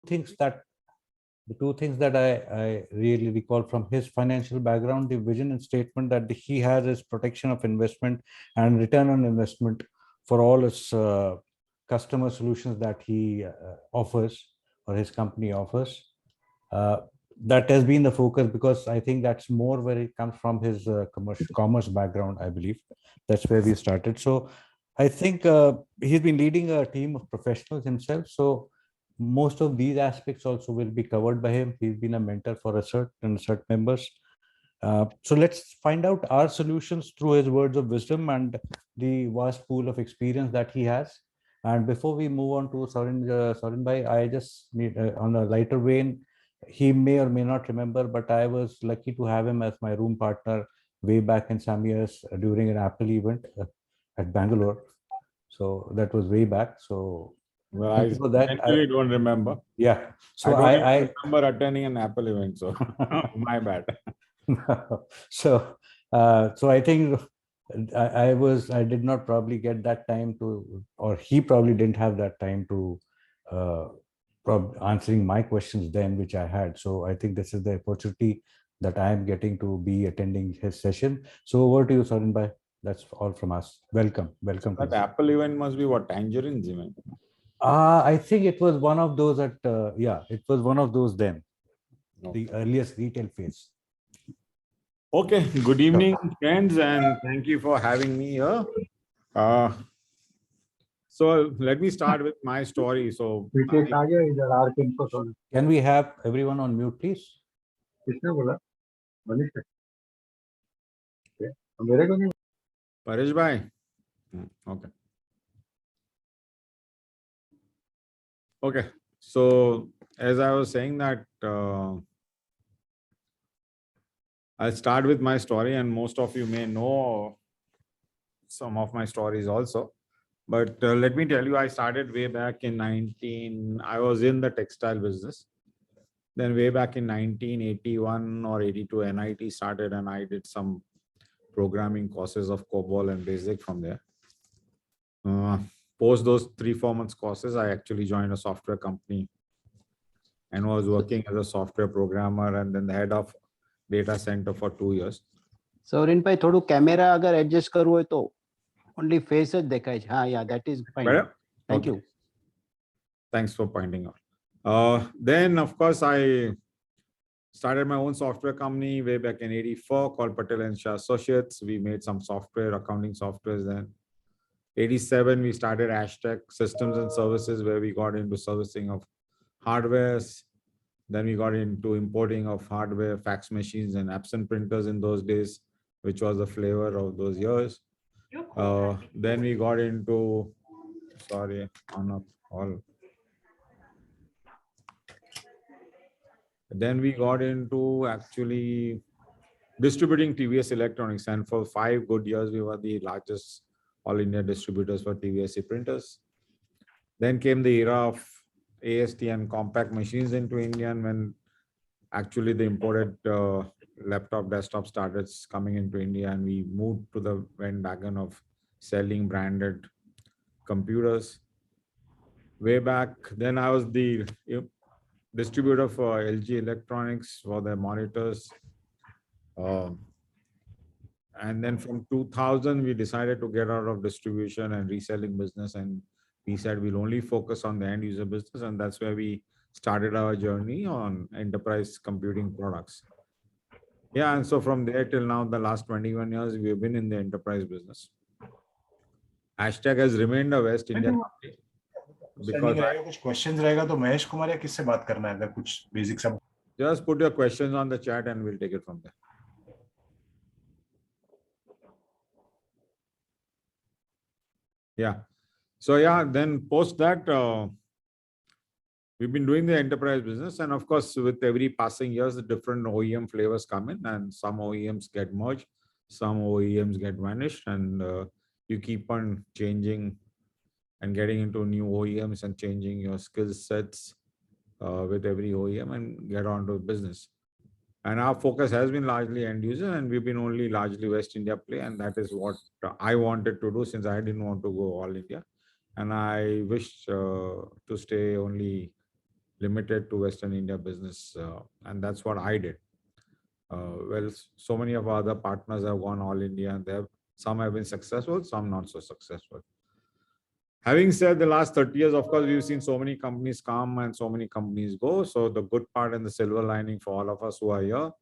things that the two things that I really recall from his financial background, the vision and statement that he has is protection of investment and return on investment for all his customer solutions that he offers or his company offers. Uh, that has been the focus because I think that's more where it comes from his commerce background, I believe. That's where we started. So I think he's been leading a team of professionals himself. So most of these aspects also will be covered by him. He's been a mentor for Assert and Assert members. So let's find out our solutions through his words of wisdom and the vast pool of experience that he has. And before we move on to Saurin Bhai, I just need on a lighter vein, he may or may not remember, but I was lucky to have him as my room partner way back in some years during an Apple event at Bangalore. So that was way back. So well, I actually don't remember. Yeah. So I remember attending an Apple event. So my bad. So I think I did not probably get that time to, or he probably didn't have that time to answering my questions then, which I had. So I think this is the opportunity that I am getting to be attending his session. So over to you, Saurin Bhai. That's all from us. Welcome. That Apple event must be what, Tangerines event? I think it was one of those at, it was one of those then, the earliest retail phase. Okay, good evening, friends, and thank you for having me here. So let me start with my story. So can we have everyone on mute, please? Paresh bhai. Okay. Okay. So as I was saying that I'll start with my story, and most of you may know some of my stories also. But let me tell you, I started way back in I was in the textile business. Then way back in 1981 or 82, NIT started and I did some programming courses of COBOL and BASIC from there. Post those 3-4 months courses, I actually joined a software company and was working as a software programmer and then the head of data center for 2 years. Saurin bhai, thodu camera agar adjust karu hoy to only face જ દેખાય છે. Yeah, that is fine. Better? Thank you. Thanks for pointing out. Then, of course, I started my own software company way back in 84 called Patel and Shah Associates. We made some software, accounting softwares then. 87, we started Ashtec Systems and Services, where we got into servicing of hardwares. Then we got into importing of hardware, fax machines and absent printers in those days, which was the flavor of those years. Then we got into, Then we got into actually distributing TVS Electronics, and for 5 good years, we were the largest all India distributors for TVS printers. Then came the era of AST and compact machines into India, and when actually the imported laptop desktop started coming into India, and we moved to the bandwagon of selling branded computers. Way back then, I was the distributor for LG Electronics for their monitors. And then from 2000, we decided to get out of distribution and reselling business. And we said we'll only focus on the end user business. And that's where we started our journey on enterprise computing products. Yeah, and so from there till now, the last 21 years, we've been in the enterprise business. Ashtec has remained a West India company. कुछ questions रहेगा तो महेश कुमार या किससे बात करना है अगर कुछ basic सब. Just put your questions on the chat and we'll take it from there. Yeah. So yeah, then post that, we've been doing the enterprise business, and of course, with every passing years, the different OEM flavors come in, and some OEMs get merged, some OEMs get vanished, and you keep on changing and getting into new OEMs and changing your skill sets with every OEM and get on to business. And our focus has been largely end user, and we've been only largely West India play, and that is what I wanted to do since I didn't want to go all India. And I wish to stay only limited to Western India business, and that's what I did. Well, so many of our other partners have gone all India, and some have been successful, some not so successful. Having said the last 30 years, of course, we've seen so many companies come and so many companies go. So the good part and the silver lining for all of us who are here,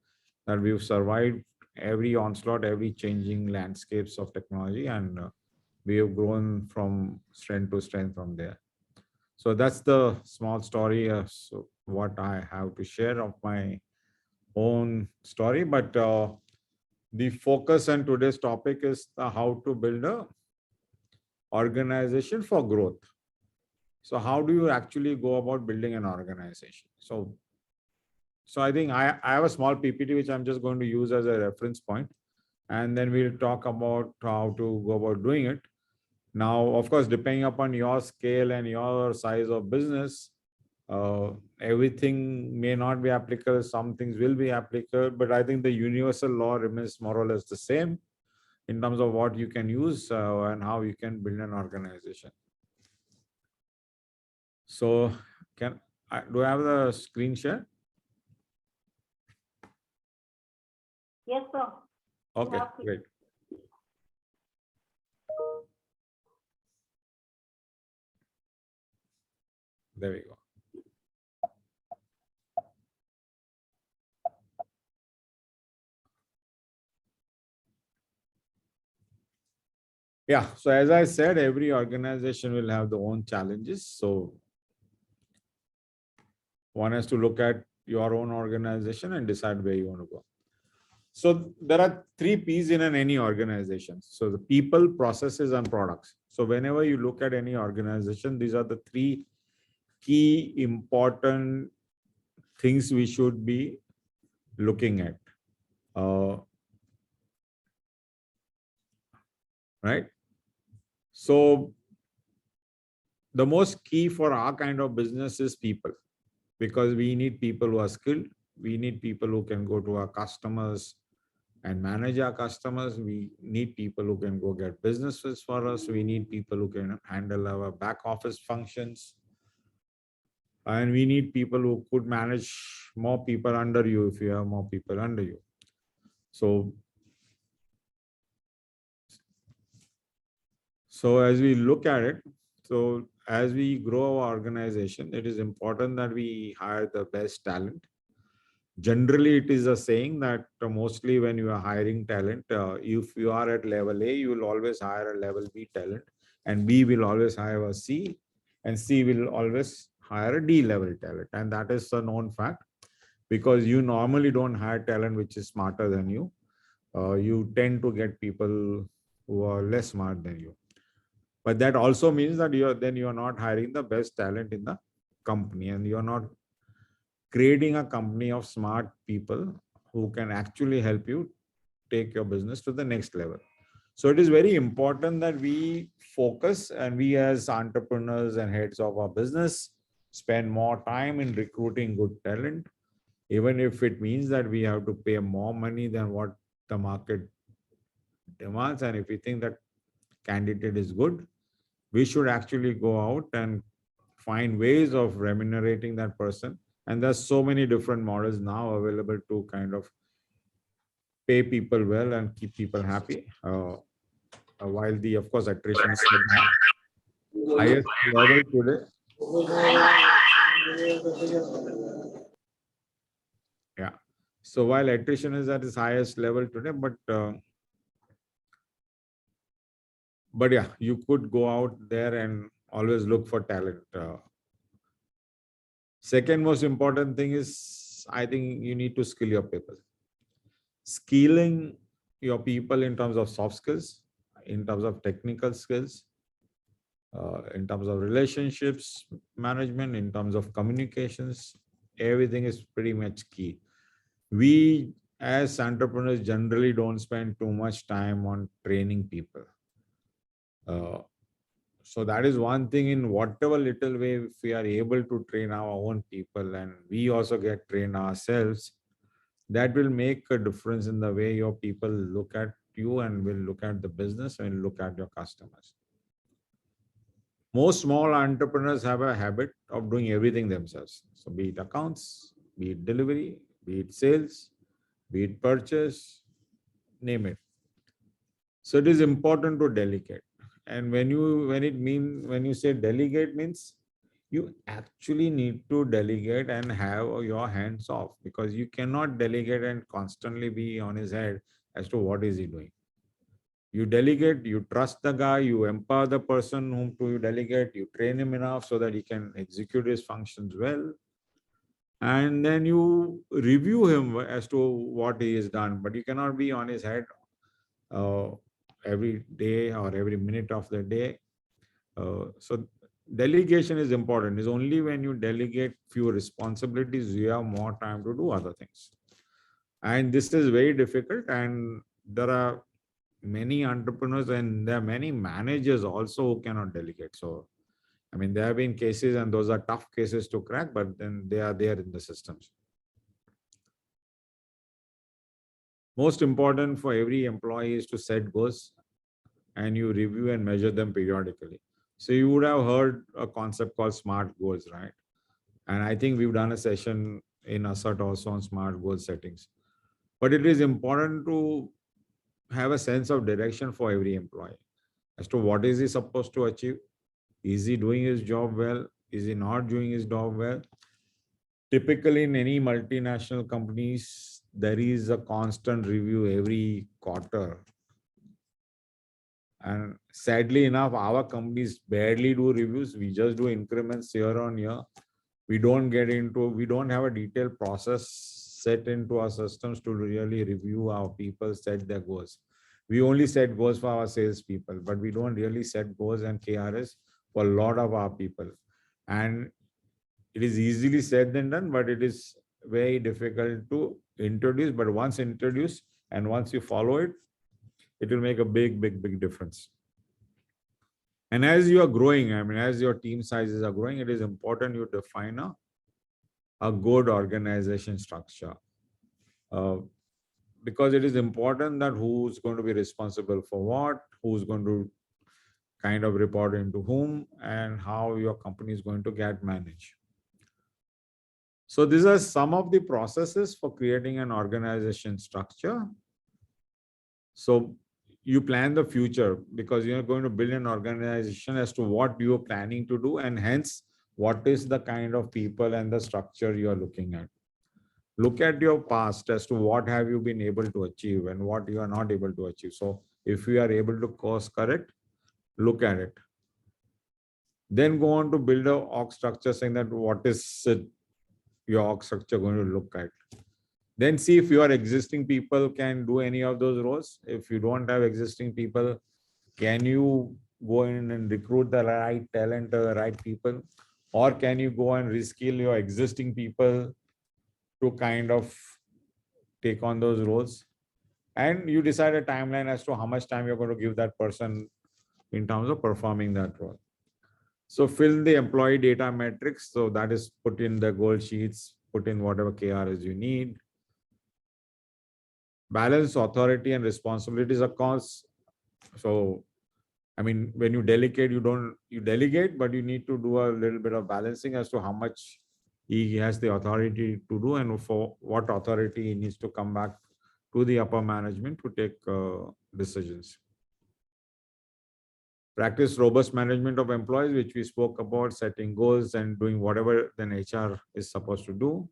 that we've survived every onslaught, every changing landscapes of technology, and we have grown from strength to strength from there. So that's the small story of what I have to share of my own story. But the focus on today's topic is how to build a organization for growth. So how do you actually go about building an organization? So I think I have a small PPT which I'm just going to use as a reference point, and then we'll talk about how to go about doing it. Now, of course, depending upon your scale and your size of business, everything may not be applicable. Some things will be applicable, but I think the universal law remains more or less the same in terms of what you can use and how you can build an organization. So do I have the screen share? Yes, sir. Okay, Yeah. great. There we go. Yeah, so as I said, every organization will have their own challenges. So one has to look at your own organization and decide where you want to go. So there are 3 P's in any organization. So the people, processes, and products. So whenever you look at any organization, these are the 3 key important things we should be looking at. Right? So the most key for our kind of business is people, because we need people who are skilled. We need people who can go to our customers and manage our customers. We need people who can go get businesses for us. We need people who can handle our back office functions. And we need people who could manage more people under you if you have more people under you. So as we look at it, so as we grow our organization, it is important that we hire the best talent. Generally, it is a saying that mostly when you are hiring talent, if you are at level A, you will always hire a level B talent, and B will always hire a C, and C will always hire a D level talent. And that is a known fact, because you normally don't hire talent which is smarter than you. You tend to get people who are less smart than you. But that also means that you are not hiring the best talent in the company, and you are not creating a company of smart people who can actually help you take your business to the next level. So it is very important that we focus, and we as entrepreneurs and heads of our business spend more time in recruiting good talent, even if it means that we have to pay more money than what the market demands. And if we think that candidate is good, we should actually go out and find ways of remunerating that person. And there's so many different models now available to kind of pay people well and keep people happy. While of course, attrition is the highest level today. Yeah. So while attrition is at its highest level today, but yeah, you could go out there and always look for talent. Second most important thing is, I think you need to skill your people. Skilling your people in terms of soft skills, in terms of technical skills, in terms of relationships management, in terms of communications, everything is pretty much key. We as entrepreneurs generally don't spend too much time on training people. So that is one thing. In whatever little way, if we are able to train our own people and we also get trained ourselves, that will make a difference in the way your people look at you and will look at the business and look at your customers. Most small entrepreneurs have a habit of doing everything themselves. So be it accounts, be it delivery, be it sales, be it purchase, name it. So it is important to delegate. And when you say delegate means you actually need to delegate and have your hands off, because you cannot delegate and constantly be on his head as to what is he doing. You delegate, you trust the guy, you empower the person whom to you delegate, you train him enough so that he can execute his functions well. And then you review him as to what he has done, but you cannot be on his head every day or every minute of the day. So delegation is important. It's only when you delegate few responsibilities, you have more time to do other things. And this is very difficult, and there are many entrepreneurs and there are many managers also who cannot delegate. So, I mean, there have been cases and those are tough cases to crack, but then they are there in the systems. Most important for every employee is to set goals and you review and measure them periodically. So you would have heard a concept called SMART goals, right? And I think we've done a session in Assert also on SMART goal settings. But it is important to have a sense of direction for every employee as to what is he supposed to achieve. Is he doing his job well? Is he not doing his job well? Typically in any multinational companies, there is a constant review every quarter. And sadly enough, our companies barely do reviews. We just do increments year on year. We don't have a detailed process set into our systems to really review our people, set their goals. We only set goals for our salespeople, but we don't really set goals and KRS for a lot of our people. And it is easily said than done, but it is very difficult to introduce. But once introduced and once you follow it, it will make a big, big, big difference. And as you are growing, I mean, as your team sizes are growing, it is important you define a good organization structure. Because it is important that who's going to be responsible for what, who's going to kind of report into whom, and how your company is going to get managed. So these are some of the processes for creating an organization structure. So you plan the future because you're going to build an organization as to what you're planning to do, and hence what is the kind of people and the structure you are looking at. Look at your past as to what have you been able to achieve and what you are not able to achieve. So if you are able to course correct, look at it. Then go on to build a org structure, saying that what is your org structure going to look at. Then see if your existing people can do any of those roles. If you don't have existing people, can you go in and recruit the right talent, the right people? Or can you go and reskill your existing people to kind of take on those roles? And you decide a timeline as to how much time you're going to give that person in terms of performing that role. So fill the employee data metrics. So that is put in the goal sheets, put in whatever KRs you need. Balance authority and responsibilities across. So, I mean, when you delegate, you delegate, but you need to do a little bit of balancing as to how much he has the authority to do and for what authority he needs to come back to the upper management to take decisions. Practice robust management of employees, which we spoke about, setting goals and doing whatever then HR is supposed to do.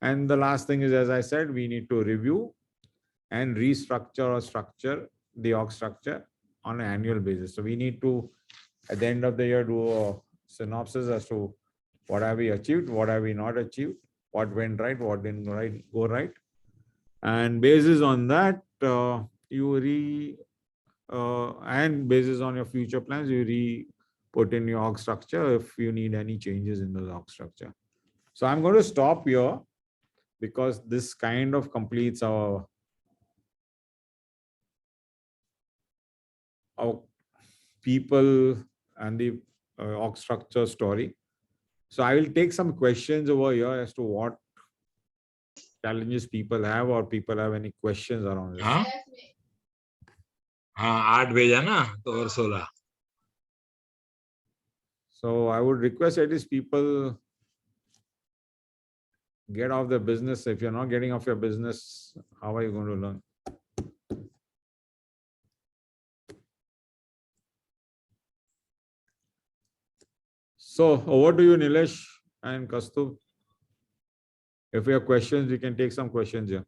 And the last thing is, as I said, we need to review and restructure or structure the org structure on an annual basis. So we need to, at the end of the year, do a synopsis as to what have we achieved, what have we not achieved, what went right, what didn't go right. And basis on that, and basis on your future plans, you put in your org structure if you need any changes in the org structure. So I'm going to stop here because this kind of completes our people and the org structure story. So I will take some questions over here as to what challenges people have, or people have any questions around this. हाँ हाँ 8 भेजा ना तो और 16 So I would request at least people get off the business. If you're not getting off your business, how are you going to learn? So over to you, Nilesh and Kastub. If you have questions, we can take some questions here.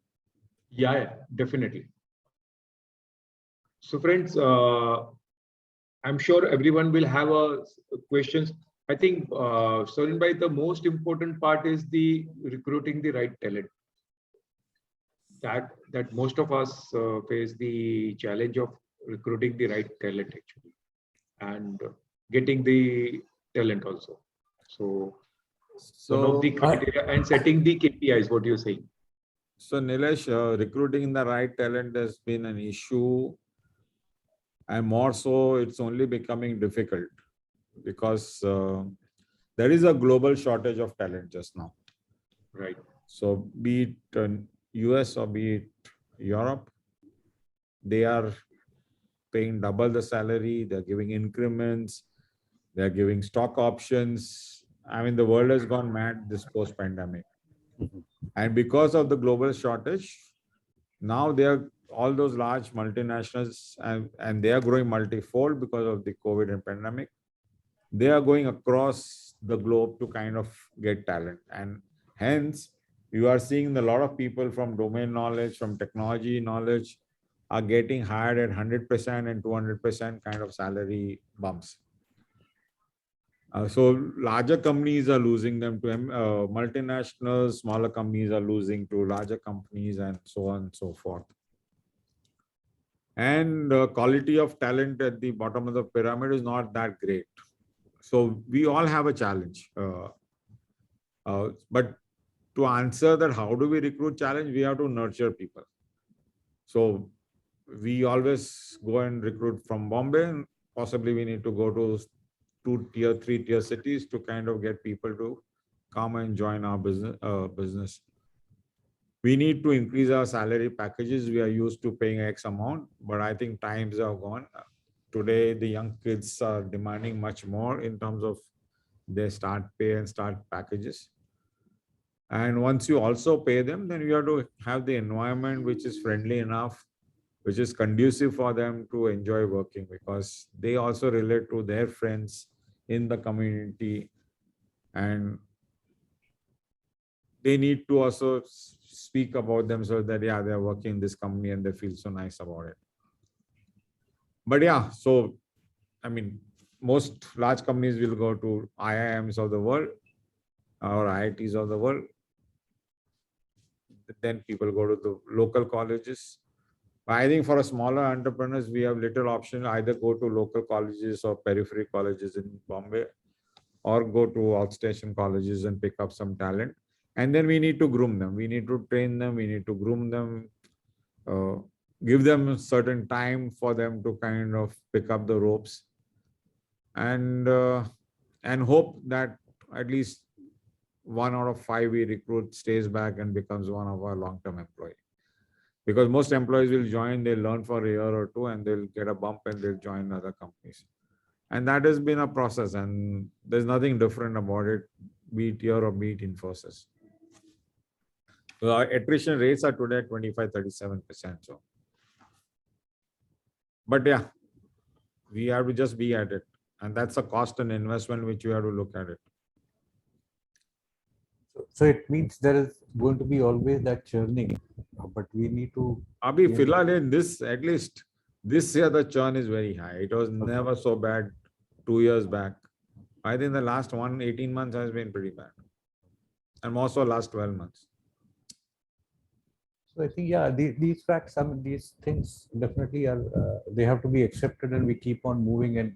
Yeah, definitely. So friends, I'm sure everyone will have questions. I think, Sorin bhai, the most important part is the recruiting the right talent. That most of us face the challenge of recruiting the right talent actually, and getting the talent also. So one of the So, criteria and setting the KPIs. What you're saying? so Nilesh, recruiting the right talent has been an issue, and more so, it's only becoming difficult because there is a global shortage of talent just now. Right. So, be it US or be it Europe, they are paying double the salary, they're giving increments, they're giving stock options. I mean, the world has gone mad this post-pandemic. And because of the global shortage, now they are all those large multinationals and they are growing multifold because of the COVID and pandemic. They are going across the globe to kind of get talent. And hence, you are seeing a lot of people from domain knowledge, from technology knowledge, are getting hired at 100% and 200% kind of salary bumps. So larger companies are losing them to multinationals, smaller companies are losing to larger companies, and so on and so forth. And quality of talent at the bottom of the pyramid is not that great. So we all have a challenge. But to answer that, how do we recruit challenge? We have to nurture people. So we always go and recruit from Bombay, and possibly we need to go to 2 tier, 3 tier cities to kind of get people to come and join our business. We need to increase our salary packages. We are used to paying X amount, but I think times are gone. Today, the young kids are demanding much more in terms of their start pay and start packages. And once you also pay them, then you have to have the environment which is friendly enough, which is conducive for them to enjoy working, because they also relate to their friends in the community, and they need to also speak about themselves that, yeah, they're working in this company and they feel so nice about it. But yeah, so, I mean, most large companies will go to IIMs of the world or IITs of the world. Then people go to the local colleges. I think for a smaller entrepreneurs, we have little option, either go to local colleges or periphery colleges in Bombay, or go to outstation colleges and pick up some talent. And then we need to groom them. We need to train them. We need to groom them, give them a certain time for them to kind of pick up the ropes, and hope that at least 1 out of 5 we recruit stays back and becomes one of our long-term employees. Because most employees will join, they'll learn for a year or two, and they'll get a bump and they'll join other companies. And that has been a process, and there's nothing different about it, be it here or be it Infosys. So our attrition rates are today 25-37%. So, but yeah, we have to just be at it. And that's a cost and investment which you have to look at it. So it means there is going to be always that churning, but we need to. Abhi, Yeah. Filal, in this, at least this year, the churn is very high. It was never so bad 2 years back. I think the last 18 months has been pretty bad. And more so last 12 months. So I think, yeah, these facts, some of these things definitely are, they have to be accepted, and we keep on moving and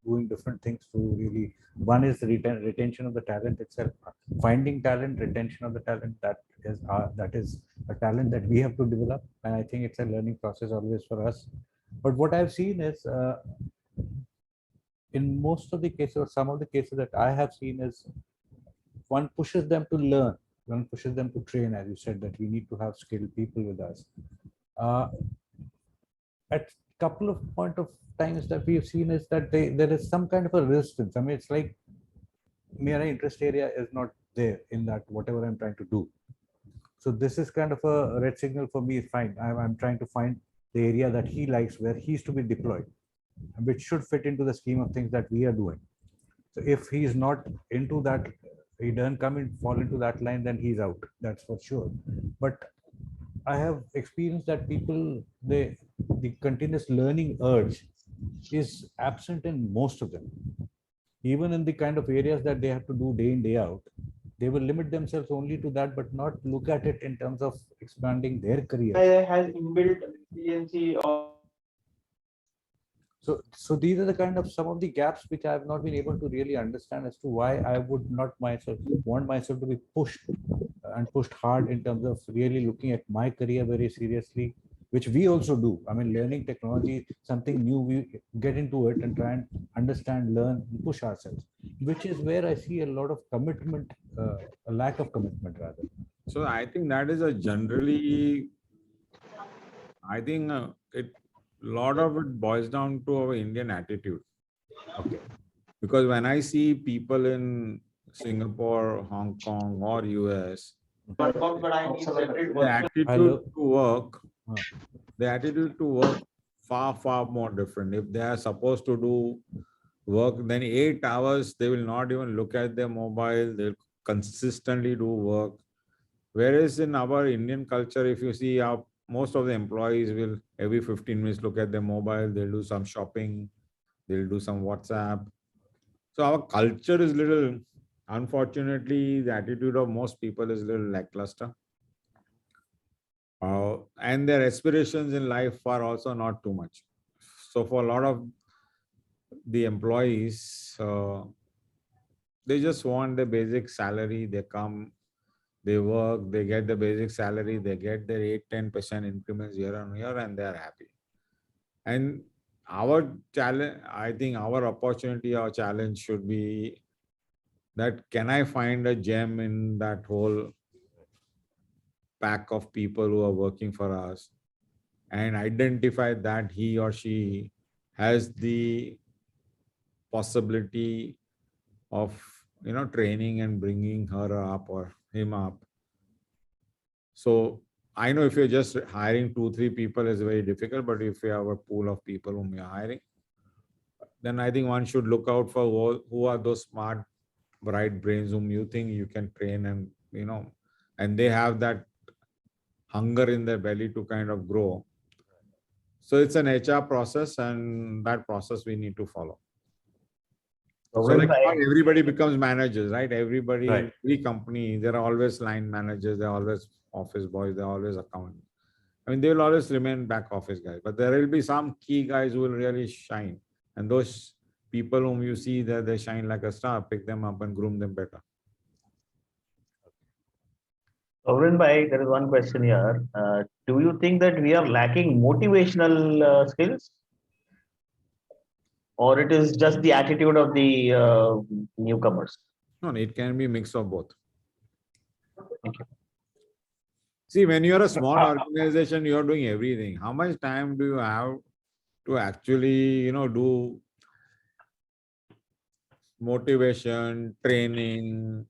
doing different things to really, one is retention of the talent itself, finding talent, retention of the talent, that is a talent that we have to develop. And I think it's a learning process always for us. But what I've seen is, in most of the cases, or some of the cases that I have seen, is one pushes them to learn, one pushes them to train, as you said, that we need to have skilled people with us. At couple of point of times that we've seen is that there is some kind of a resistance. I mean, it's like my interest area is not there in that whatever I'm trying to do. So this is kind of a red signal for me. Fine, I'm trying to find the area that he likes where he's to be deployed, which should fit into the scheme of things that we are doing. So if he's not into that, he doesn't fall into that line, then he's out. That's for sure. But I have experienced that people, the continuous learning urge is absent in most of them. Even in the kind of areas that they have to do day in, day out, they will limit themselves only to that, but not look at it in terms of expanding their career. Has inbuilt resiliency of So these are the kind of some of the gaps which I have not been able to really understand as to why I would not want myself to be pushed and pushed hard in terms of really looking at my career very seriously, which we also do. I mean, learning technology, something new, we get into it and try and understand, learn, and push ourselves, which is where I see a lot of commitment, a lack of commitment rather. So I think that is a generally, I think lot of it boils down to our Indian attitude. Okay. Because when I see people in Singapore, Hong Kong, or US, but I need separate the work. attitude Hello. to work, the attitude to work far more different. If they are supposed to do work, then 8 hours, they will not even look at their mobile. They'll consistently do work. Whereas in our Indian culture, if you see most of the employees will every 15 minutes look at their mobile, they'll do some shopping, they'll do some WhatsApp. So our culture is little, unfortunately, the attitude of most people is little lackluster. And their aspirations in life are also not too much. So for a lot of the employees, they just want the basic salary. They come, they work, they get the basic salary, they get their 8-10% increments year on year, and they're happy. And our challenge, I think our opportunity, our challenge should be that can I find a gem in that whole pack of people who are working for us and identify that he or she has the possibility of training and bringing her up or him up. So I know if you're just hiring 2-3 people is very difficult, but if you have a pool of people whom you're hiring, then I think one should look out for who are those smart, bright brains whom you think you can train and, and they have that hunger in their belly to kind of grow. So it's an HR process, and that process we need to follow. So like not everybody becomes managers, right? Everybody, Right. every company, there are always line managers, there are always office boys, there are always accountants. I mean, they will always remain back office guys, but there will be some key guys who will really shine. And those people whom you see that they shine like a star, pick them up and groom them better. Sovereign Bhai, there is one question here. Do you think that we are lacking motivational skills? Or it is just the attitude of the newcomers? No, it can be a mix of both. Thank you. See, when you're a small organization, you're doing everything. How much time do you have to actually, do motivation, training?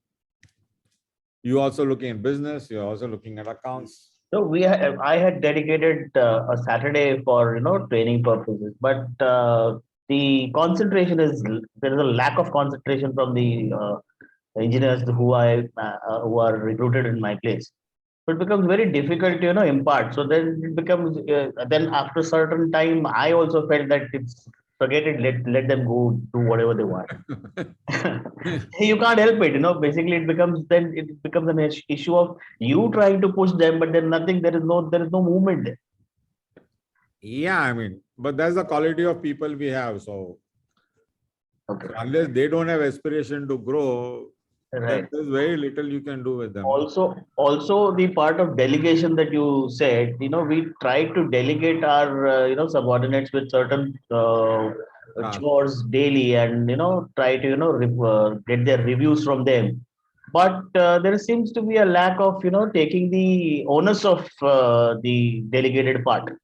You also looking at business, you're also looking at accounts. So I had dedicated a Saturday for training purposes, but the concentration there is a lack of concentration from the engineers who are recruited in my place. So it becomes very difficult to impart. So then it becomes then after a certain time, I also felt that it's forget it. Let them go do whatever they want. You can't help it. Basically, it becomes an issue of you trying to push them, but then nothing. There is no movement there. Yeah, I mean, but that's the quality of people we have. So Okay. unless they don't have aspiration to grow, Right. there's very little you can do with them. Also the part of delegation that you said, we try to delegate our, subordinates with certain chores daily and, try to, get their reviews from them. But there seems to be a lack of, taking the onus of the delegated part.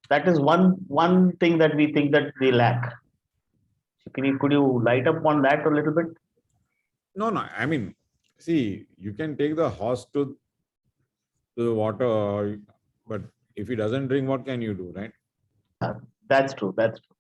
That is one thing that we think that they lack. So could you light up on that a little bit? No, I mean, see, you can take the horse to the water, but if he doesn't drink, what can you do, right? That's true. That's true.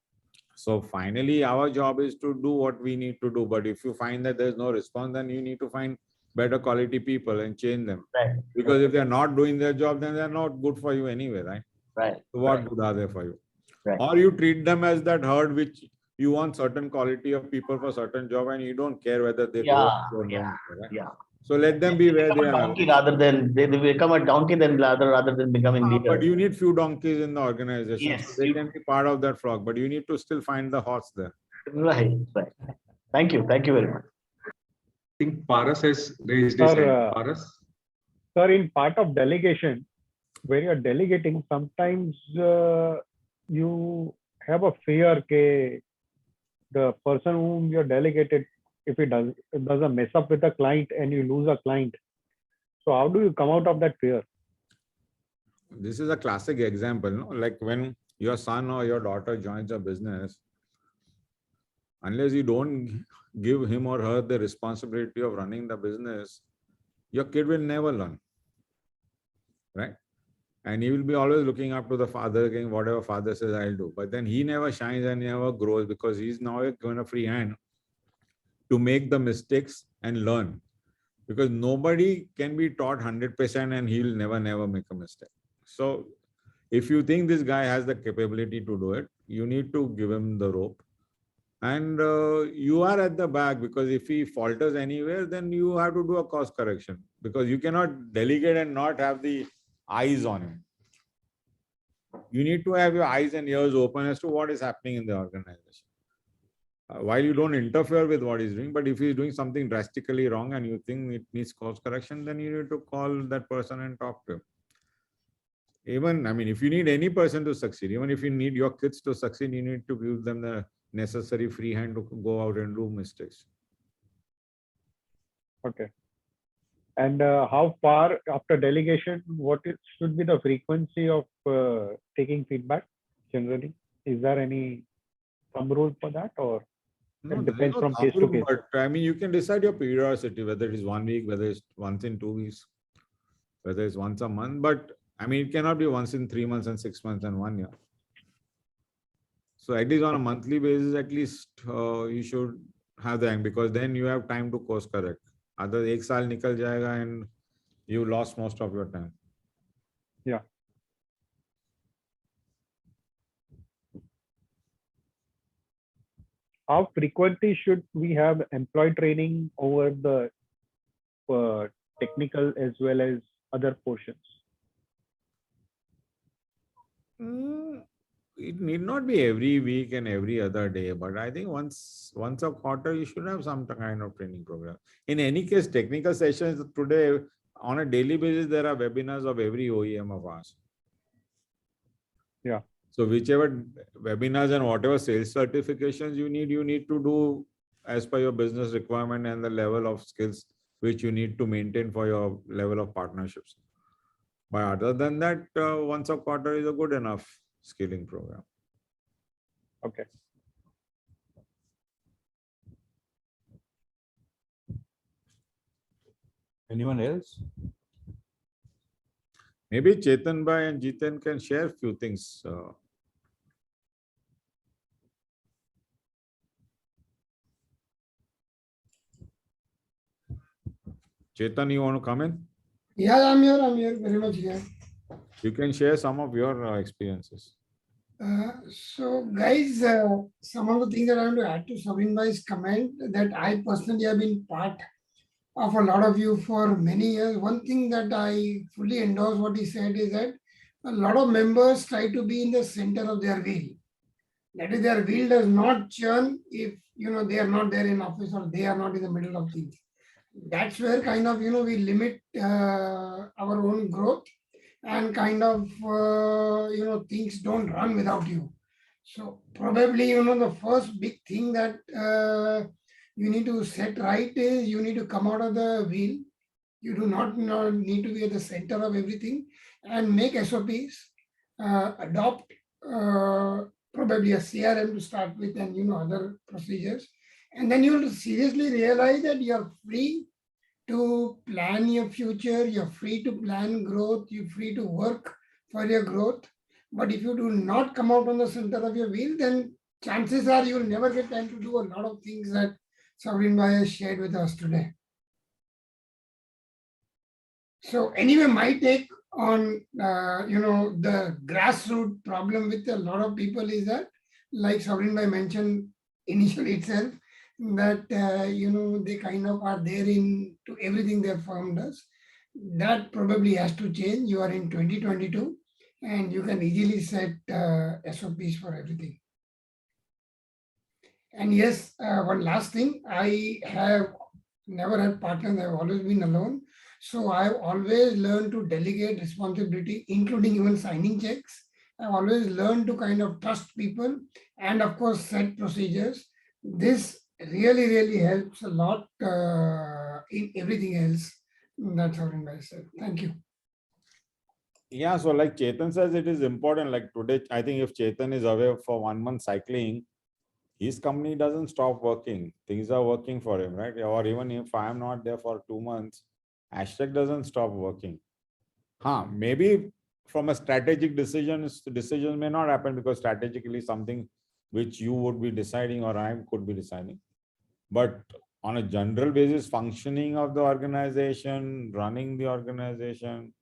So finally, our job is to do what we need to do. But if you find that there's no response, then you need to find better quality people and change them. Right. Because if they're not doing their job, then they're not good for you anyway, right? Right. So what right. good are they for you? Right. Or you treat them as that herd which you want certain quality of people for certain job and you don't care whether they do Yeah, it or yeah, not, right? yeah. So let them be where Become they a are. donkey rather than they become a donkey then rather than becoming leader. But you need few donkeys in the organization. Yes, So they can be part of that flock, but you need to still find the horse there. Right. Thank you very much. I think Paras has raised his hand. Paras? Sir, in part of delegation, when you're delegating, sometimes you have a fear that the person whom you're delegated, if it does a mess up with a client and you lose a client. So how do you come out of that fear? This is a classic example, no? Like when your son or your daughter joins a business, unless you don't give him or her the responsibility of running the business, your kid will never learn, right? And he will be always looking up to the father, saying whatever father says, I'll do. But then he never shines and never grows because he's now given a free hand to make the mistakes and learn. Because nobody can be taught 100% and he'll never make a mistake. So if you think this guy has the capability to do it, you need to give him the rope. And you are at the back because if he falters anywhere, then you have to do a course correction because you cannot delegate and not have the eyes on him. You need to have your eyes and ears open as to what is happening in the organization. While you don't interfere with what he's doing, but if he's doing something drastically wrong and you think it needs course correction, then you need to call that person and talk to him. Even, I mean, if you need any person to succeed, even if you need your kids to succeed, you need to give them the necessary free hand to go out and do mistakes. Okay. And how far after delegation, should be the frequency of taking feedback generally? Is there any thumb rule for that or No, it there is depends no from thumb case to rule, case? but I mean, you can decide your periodicity, whether it is 1 week, whether it's once in 2 weeks, whether it's once a month, but I mean, it cannot be once in 3 months and 6 months and 1 year. So at least on a monthly basis, at least you should have the end because then you have time to course correct. Other 1 saal nikal jayega and you lost most of your time. Yeah. How frequently should we have employee training over the technical as well as other portions? It need not be every week and every other day, but I think once a quarter, you should have some kind of training program. In any case, technical sessions today, on a daily basis, there are webinars of every OEM of ours. Yeah. So whichever webinars and whatever sales certifications you need to do as per your business requirement and the level of skills which you need to maintain for your level of partnerships. But other than that, once a quarter is a good enough skilling program. Okay. Anyone else? Maybe Chetan Bhai and Jiten can share few things. Chetan, you want to come in? Yeah, I'm here, very much here. You can share some of your experiences. So guys, some of the things that I want to add to Sabin Bhai's comment that I personally have been part of a lot of you for many years. One thing that I fully endorse what he said is that a lot of members try to be in the center of their wheel. That is, their wheel does not churn if they are not there in office or they are not in the middle of things. That's where kind of we limit our own growth and kind of things don't run without you. So probably the first big thing that you need to set right is you need to come out of the wheel. You do not need to be at the center of everything and make SOPs, adopt probably a CRM to start with, and other procedures. And then you'll seriously realize that you're free to plan your future, you're free to plan growth, you're free to work for your growth. But if you do not come out on the center of your wheel, then chances are you'll never get time to do a lot of things that Savrin Bhai has shared with us today. So anyway, my take on the grassroots problem with a lot of people is that, like Savrin Bhai mentioned initially itself, that they kind of are there in to everything their firm does. That probably has to change. You are in 2022, and you can easily set SOPs for everything. And yes, one last thing, I have never had partners, I've always been alone. So I've always learned to delegate responsibility, including even signing checks. I've always learned to kind of trust people and, of course, set procedures. This really, really helps a lot in everything else. That's how I said. Thank you. Yeah, so like Chetan says, it is important. Like today, I think if Chetan is away for 1 month cycling, his company doesn't stop working. Things are working for him, right? Or even if I am not there for 2 months, hashtag doesn't stop working. Maybe from a strategic decisions may not happen because strategically something which you would be deciding or I could be deciding. But on a general basis, functioning of the organization, running the organization,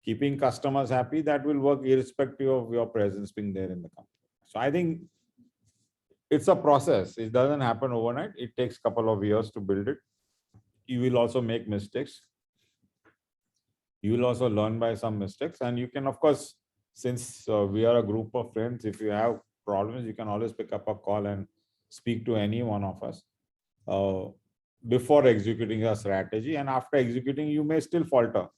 keeping customers happy, that will work irrespective of your presence being there in the company. So I think it's a process. It doesn't happen overnight. It takes a couple of years to build it. You will also make mistakes. You will also learn by some mistakes. And you can, of course, since we are a group of friends, if you have problems, you can always pick up a call and speak to any one of us before executing a strategy. And after executing, you may still falter.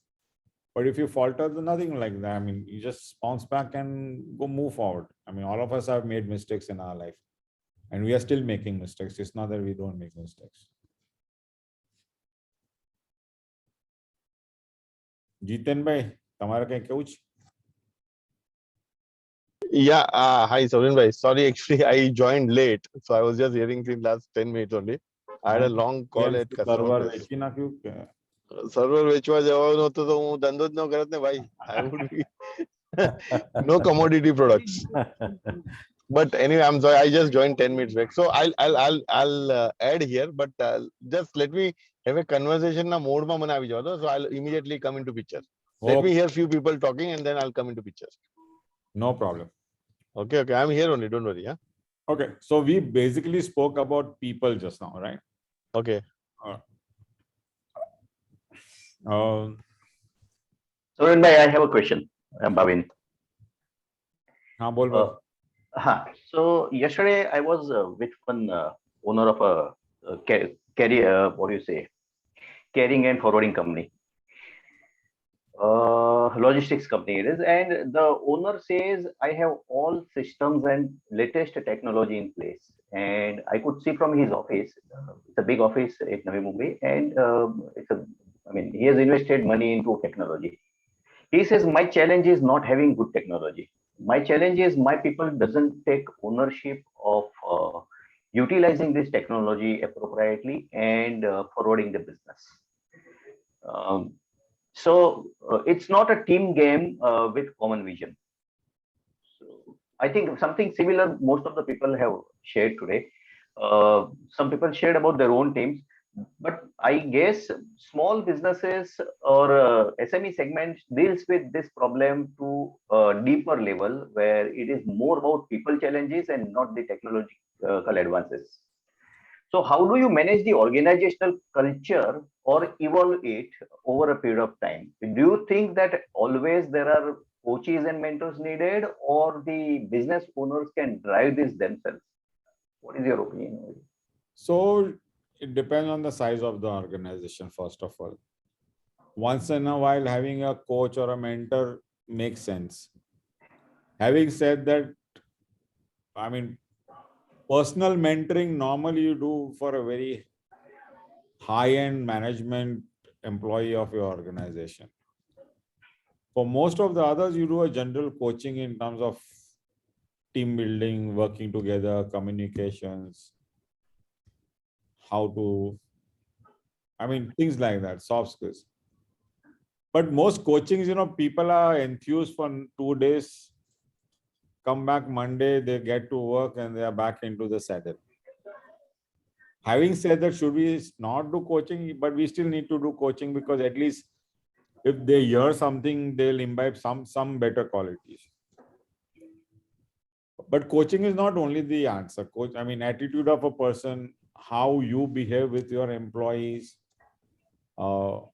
But if you falter, then nothing like that. I mean, you just bounce back and go move forward. I mean, all of us have made mistakes in our life. And we are still making mistakes. It's not that we don't make mistakes. Jiten bhai, tamara kya kuch? Yeah, hi Savrin bhai. Sorry, actually I joined late, so I was just hearing the last 10 minutes only. I had a long call at customer. Server વેચવા જવાનું હતું તો હું ધંધો જ ન કરત ને ભાઈ. I would be no commodity products. But anyway, I'm sorry, I just joined 10 minutes back. So I'll add here, but just let me have a conversation na mode ma mana avi jaw. So I'll immediately come into picture. Let me hear few people talking and then I'll come into picture. No problem. Okay, I'm here only, don't worry. Yeah. Okay, so we basically spoke about people just now, right? Okay. Savrin bhai, I have a question. Bhavin. Bol. So yesterday I was with one owner of a carrying and forwarding company. Logistics company it is, and the owner says I have all systems and latest technology in place, and I could see from his office, it's a big office in Navi Mumbai, and he has invested money into technology. He says my challenge is not having good technology. My challenge is my people doesn't take ownership of utilizing this technology appropriately and forwarding the business. So it's not a team game with common vision. So I think something similar most of the people have shared today. Some people shared about their own teams, but I guess small businesses or SME segment deals with this problem to a deeper level where it is more about people challenges and not the technological advances. So how do you manage the organizational culture or evolve it over a period of time? Do you think that always there are coaches and mentors needed, or the business owners can drive this themselves? What is your opinion? So it depends on the size of the organization, first of all. Once in a while, having a coach or a mentor makes sense. Having said that, I mean, personal mentoring normally you do for a very high-end management employee of your organization. For most of the others, you do a general coaching in terms of team building, working together, communications, how to, I mean, things like that, soft skills. But most coachings, people are enthused for 2 days, come back Monday, they get to work and they are back into the saddle. Having said that, should we not do coaching? But we still need to do coaching, because at least if they hear something, they'll imbibe some better qualities. But coaching is not only the answer. Attitude of a person, how you behave with your employees, how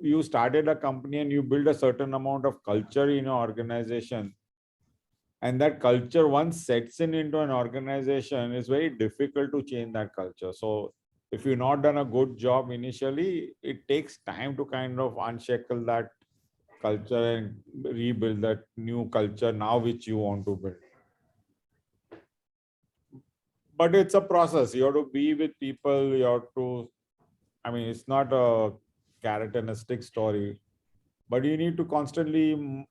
you started a company and you build a certain amount of culture in your organization. And that culture, once sets into an organization, is very difficult to change that culture. So if you've not done a good job initially, it takes time to kind of unshackle that culture and rebuild that new culture now which you want to build. But it's a process. You have to be with people. You have to, it's not a carrot and a stick story, but you need to constantly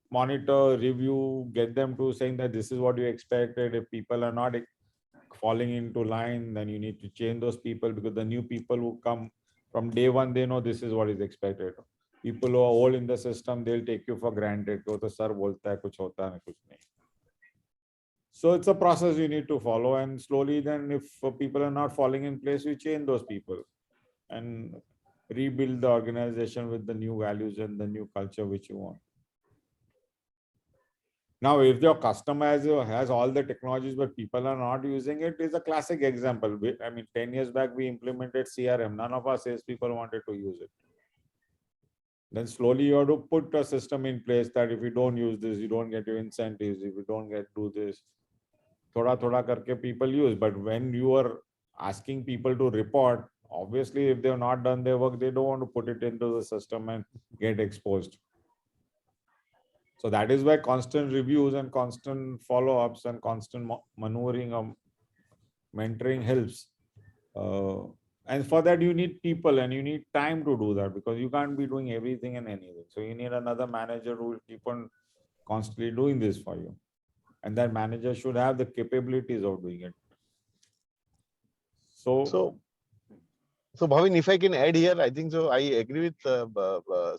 monitor, review, get them to saying that this is what you expected. If people are not falling into line, then you need to change those people, because the new people who come from day one, they know this is what is expected. People who are old in the system, they'll take you for granted. Sir bolta hai, kuch hota hai, kuch nahi. So it's a process you need to follow, and slowly then if people are not falling in place, we change those people and rebuild the organization with the new values and the new culture which you want. Now, if your customer has all the technologies, but people are not using it, is a classic example. 10 years back, we implemented CRM. None of our salespeople wanted to use it. Then slowly you have to put a system in place that if you don't use this, you don't get your incentives. If you don't do this, thoda karke people use. But when you are asking people to report, obviously, if they have not done their work, they don't want to put it into the system and get exposed. So that is why constant reviews and constant follow-ups and constant maneuvering of mentoring helps. And for that, you need people and you need time to do that, because you can't be doing everything and anything. So you need another manager who will keep on constantly doing this for you. And that manager should have the capabilities of doing it. So Bhavin, if I can add here, I think so. I agree with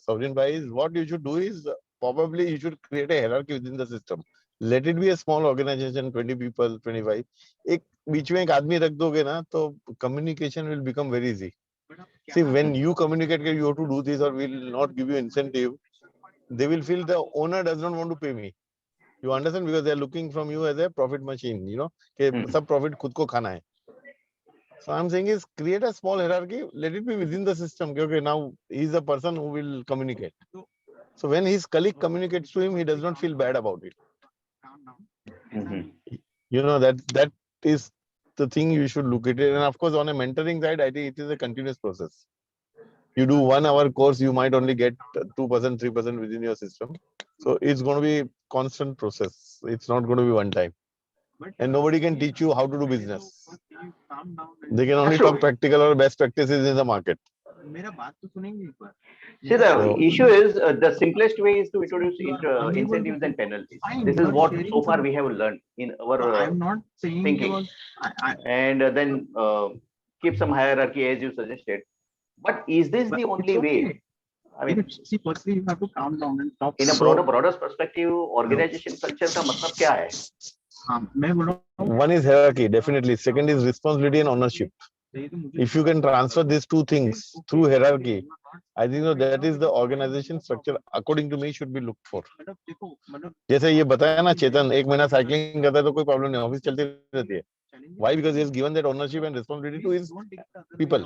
Sovereign Bhai. What you should do is probably you should create a hierarchy within the system. Let it be a small organization, 20 people, 25. एक बीच में एक आदमी रख दोगे ना, तो communication will become very easy. See, when you communicate, you have to do this or will not give you incentive, they will feel the owner does not want to pay me. You understand? Because they are looking from you as a profit machine. कि सब profit खुद को खाना है. So I'm saying is create a small hierarchy. Let it be within the system. Okay, now he's the person who will communicate. So when his colleague communicates to him, he does not feel bad about it. That is the thing you should look at it. And of course, on a mentoring side, I think it is a continuous process. You do 1 hour course, you might only get 2%, 3% within your system. So it's going to be constant process. It's not going to be one time. And nobody can teach you how to do business. They can only talk practical or best practices in the market. See, the issue is the simplest way is to introduce incentives and penalties. This is what so far we have learned in our thinking. And then keep some hierarchy as you suggested. But is this the only way? See, firstly, you have to calm down and talk. In a broader perspective, organization culture का मतलब क्या है? One is hierarchy, definitely. Second is responsibility and ownership. If you can transfer these two things through hierarchy, I think that is the organization structure, according to me, should be looked for. जैसे ये बताया ना चेतन, 1 महीना cycling करता है तो कोई problem नहीं, ऑफिस चलती रहती है. Why? Because he has given that ownership and responsibility to his people,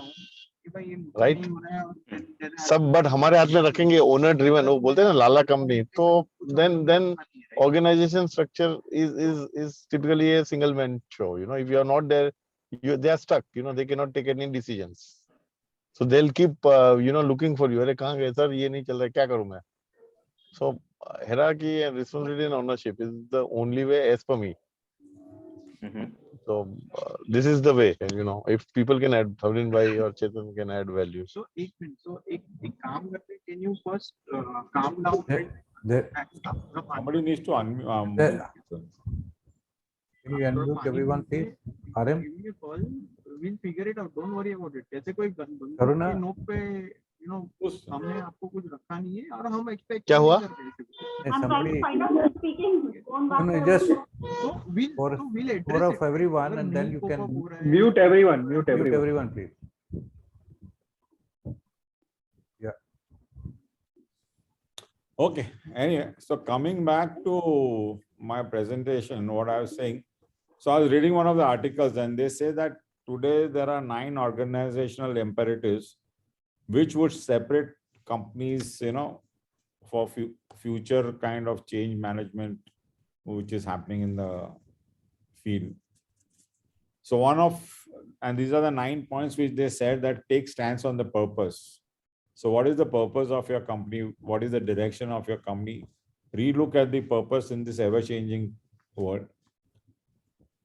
right? सब but हमारे हाथ में रखेंगे owner driven, वो बोलते हैं ना लाला कंपनी, तो then organization structure is typically a single man show. If you are not there, they are stuck. They cannot take any decisions. So they'll keep looking for you. अरे कहाँ गए sir, ये नहीं चल रहा, क्या करूँ मैं? So hierarchy and responsibility and ownership is the only way, as per me. So this is the way, and if people can add, Sovereign Bhai or Chetan can add value. So, एक काम करते, can you first calm down? There, Somebody needs to unmute. There- can you unmute everyone, please? RM? Give me a call. We'll figure it out. Don't worry about it. ऐसे कोई बंदूक करुणा? की नोक पे हमने आपको कुछ रखा नहीं है और हम एक्सपेक्ट क्या हुआ? I'm trying to find out who's speaking. कौन बात No, कर just रहा है? we'll for address it. everyone, अगर and then नहीं you pop can up हो रहा है, Mute everyone. Mute mute everyone. everyone, please. Okay, anyway, so coming back to my presentation, what I was saying. So I was reading one of the articles and they say that today there are 9 organizational imperatives which would separate companies, for future kind of change management, which is happening in the field. So and these are the 9 points which they said that take stance on the purpose. So what is the purpose of your company? What is the direction of your company? Relook at the purpose in this ever-changing world.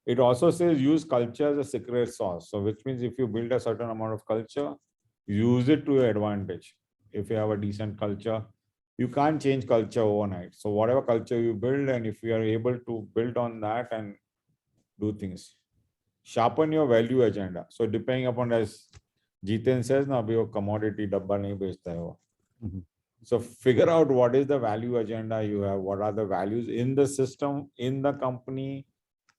It also says use culture as a secret sauce. So which means if you build a certain amount of culture, use it to your advantage. If you have a decent culture, you can't change culture overnight. So whatever culture you build, and if you are able to build on that and do things, sharpen your value agenda. So depending upon, as Jiten says, now your commodity dabba nahi bechta hai wo. So figure out what is the value agenda you have, what are the values in the system, in the company,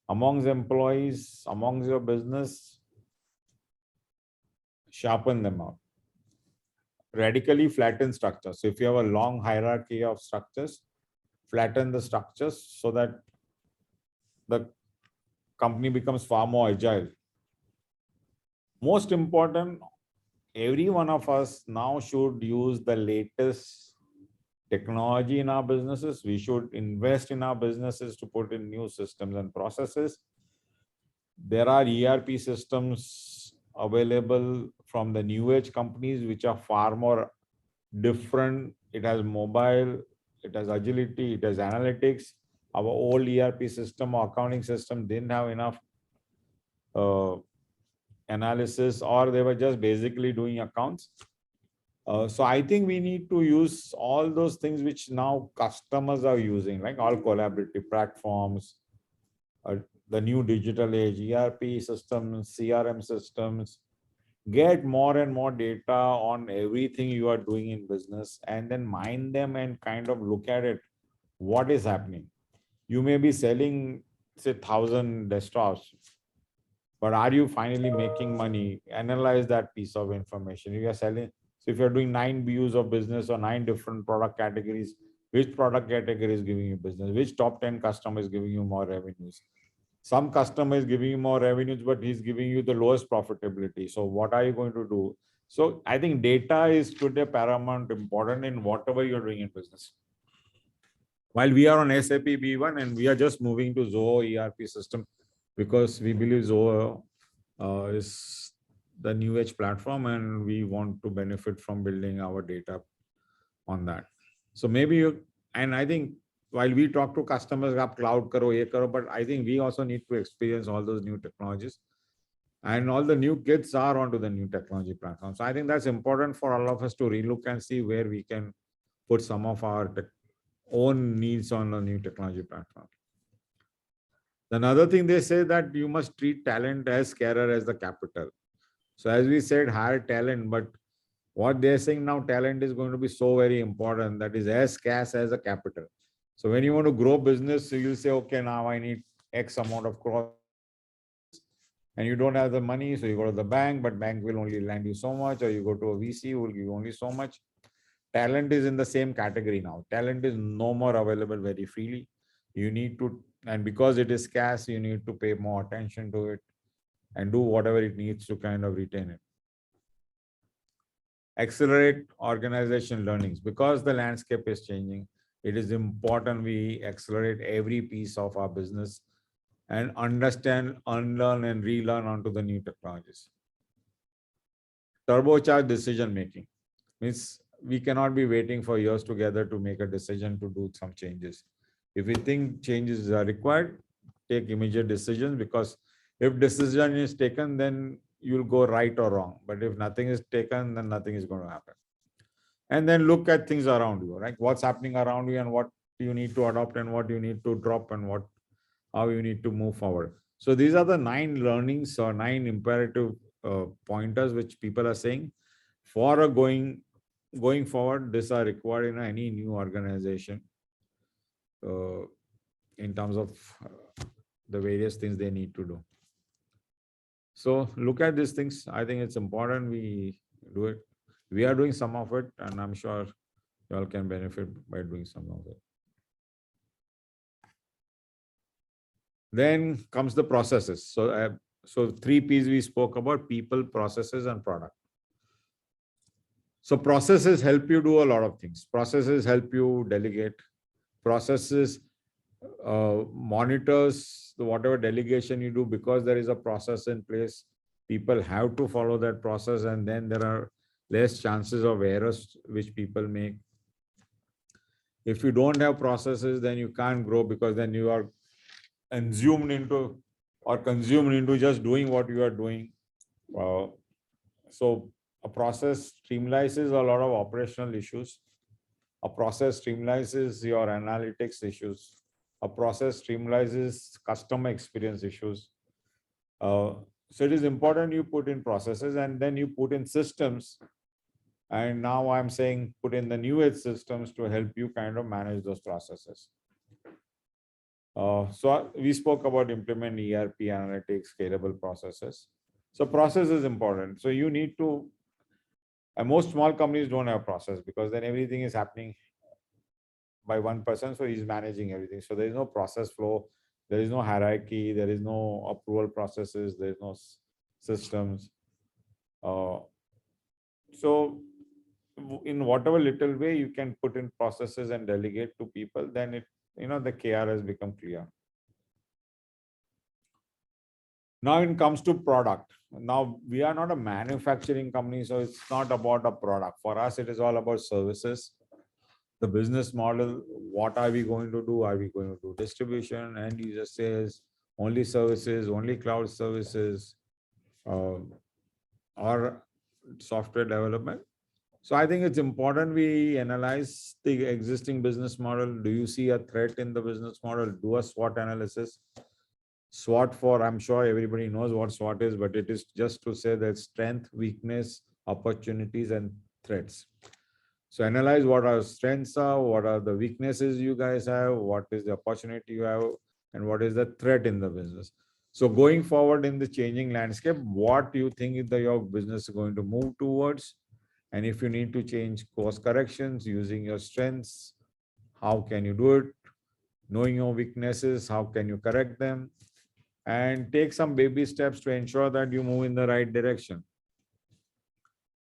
amongst employees, amongst your business. Sharpen them out. Radically flatten structures. So if you have a long hierarchy of structures, flatten the structures so that the company becomes far more agile. Most important, every one of us now should use the latest technology in our businesses. We should invest in our businesses to put in new systems and processes. There are ERP systems available from the new age companies, which are far more different. It has mobile, it has agility, it has analytics. Our old ERP system or accounting system didn't have enough analysis, or they were just basically doing accounts. So I think we need to use all those things which now customers are using, like all collaborative platforms, the new digital age, ERP systems, CRM systems. Get more and more data on everything you are doing in business and then mine them and kind of look at it. What is happening? You may be selling, say, 1,000 desktops, but are you finally making money? Analyze that piece of information. You are selling. So if you're doing 9 BUs of business or 9 different product categories, which product category is giving you business? Which top 10 customer is giving you more revenues? Some customer is giving you more revenues, but he's giving you the lowest profitability. So what are you going to do? So I think data is today paramount important in whatever you're doing in business. While we are on SAP B1 and we are just moving to Zoho ERP system because we believe Zoho is the new age platform and we want to benefit from building our data on that. So maybe and I think while we talk to customers, cloud karo, ye karo, but I think we also need to experience all those new technologies. And all the new kids are onto the new technology platform. So I think that's important for all of us to relook and see where we can put some of our own needs on the new technology platform. Another thing they say that you must treat talent as scarcer as the capital. So as we said, hire talent, but what they're saying now, talent is going to be so very important that is as scarce as a capital. So when you want to grow business, you'll say, okay, now I need X amount of crores. And you don't have the money, so you go to the bank, but bank will only lend you so much, or you go to a VC who will give you only so much. Talent is in the same category now. Talent is no more available very freely. You need to, and because it is scarce, you need to pay more attention to it and do whatever it needs to kind of retain it. Accelerate organization learnings. Because the landscape is changing, it is important we accelerate every piece of our business and understand, unlearn, and relearn onto the new technologies. Turbocharge decision making. Means we cannot be waiting for years together to make a decision to do some changes. If we think changes are required, take immediate decisions, because if decision is taken, then you'll go right or wrong. But if nothing is taken, then nothing is going to happen. and then look at things around you, right? What's happening around you and what you need to adopt and what you need to drop and how you need to move forward. So these are the 9 learnings or 9 imperative pointers which people are saying for a going forward. These are required in any new organization in terms of the various things they need to do. So look at these things. I think it's important we do it. We are doing some of it, and I'm sure you all can benefit by doing some of it. Then comes the processes. So 3 P's we spoke about: people, processes, and product. So processes help you do a lot of things. Processes help you delegate. Processes monitors whatever delegation you do, because there is a process in place. People have to follow that process, and then there are less chances of errors which people make. If you don't have processes, then you can't grow, because then you are consumed into just doing what you are doing. So a process streamlines a lot of operational issues. A process streamlines your analytics issues. A process streamlines customer experience issues. So it is important you put in processes, and then you put in systems. And now I'm saying put in the new age systems to help you kind of manage those processes. So we spoke about implement ERP, analytics, scalable processes. So process is important. So you need to, most small companies don't have process, because then everything is happening by one person. So he's managing everything. So there is no process flow. There is no hierarchy. There is no approval processes. There is no systems. So in whatever little way you can put in processes and delegate to people, then it, the KR has become clear. Now it comes to product. Now we are not a manufacturing company, so it's not about a product. For us, it is all about services. The business model, what are we going to do? Are we going to do distribution, end user sales, only services, only cloud services, or software development? So I think it's important we analyze the existing business model. Do you see a threat in the business model? Do a SWOT analysis. SWOT I'm sure everybody knows what SWOT is, but it is just to say that strength, weakness, opportunities, and threats. So analyze what our strengths are, what are the weaknesses you guys have, what is the opportunity you have, and what is the threat in the business. So going forward in the changing landscape, what do you think that your business is going to move towards? And if you need to change course corrections using your strengths, how can you do it? Knowing your weaknesses, how can you correct them? And take some baby steps to ensure that you move in the right direction.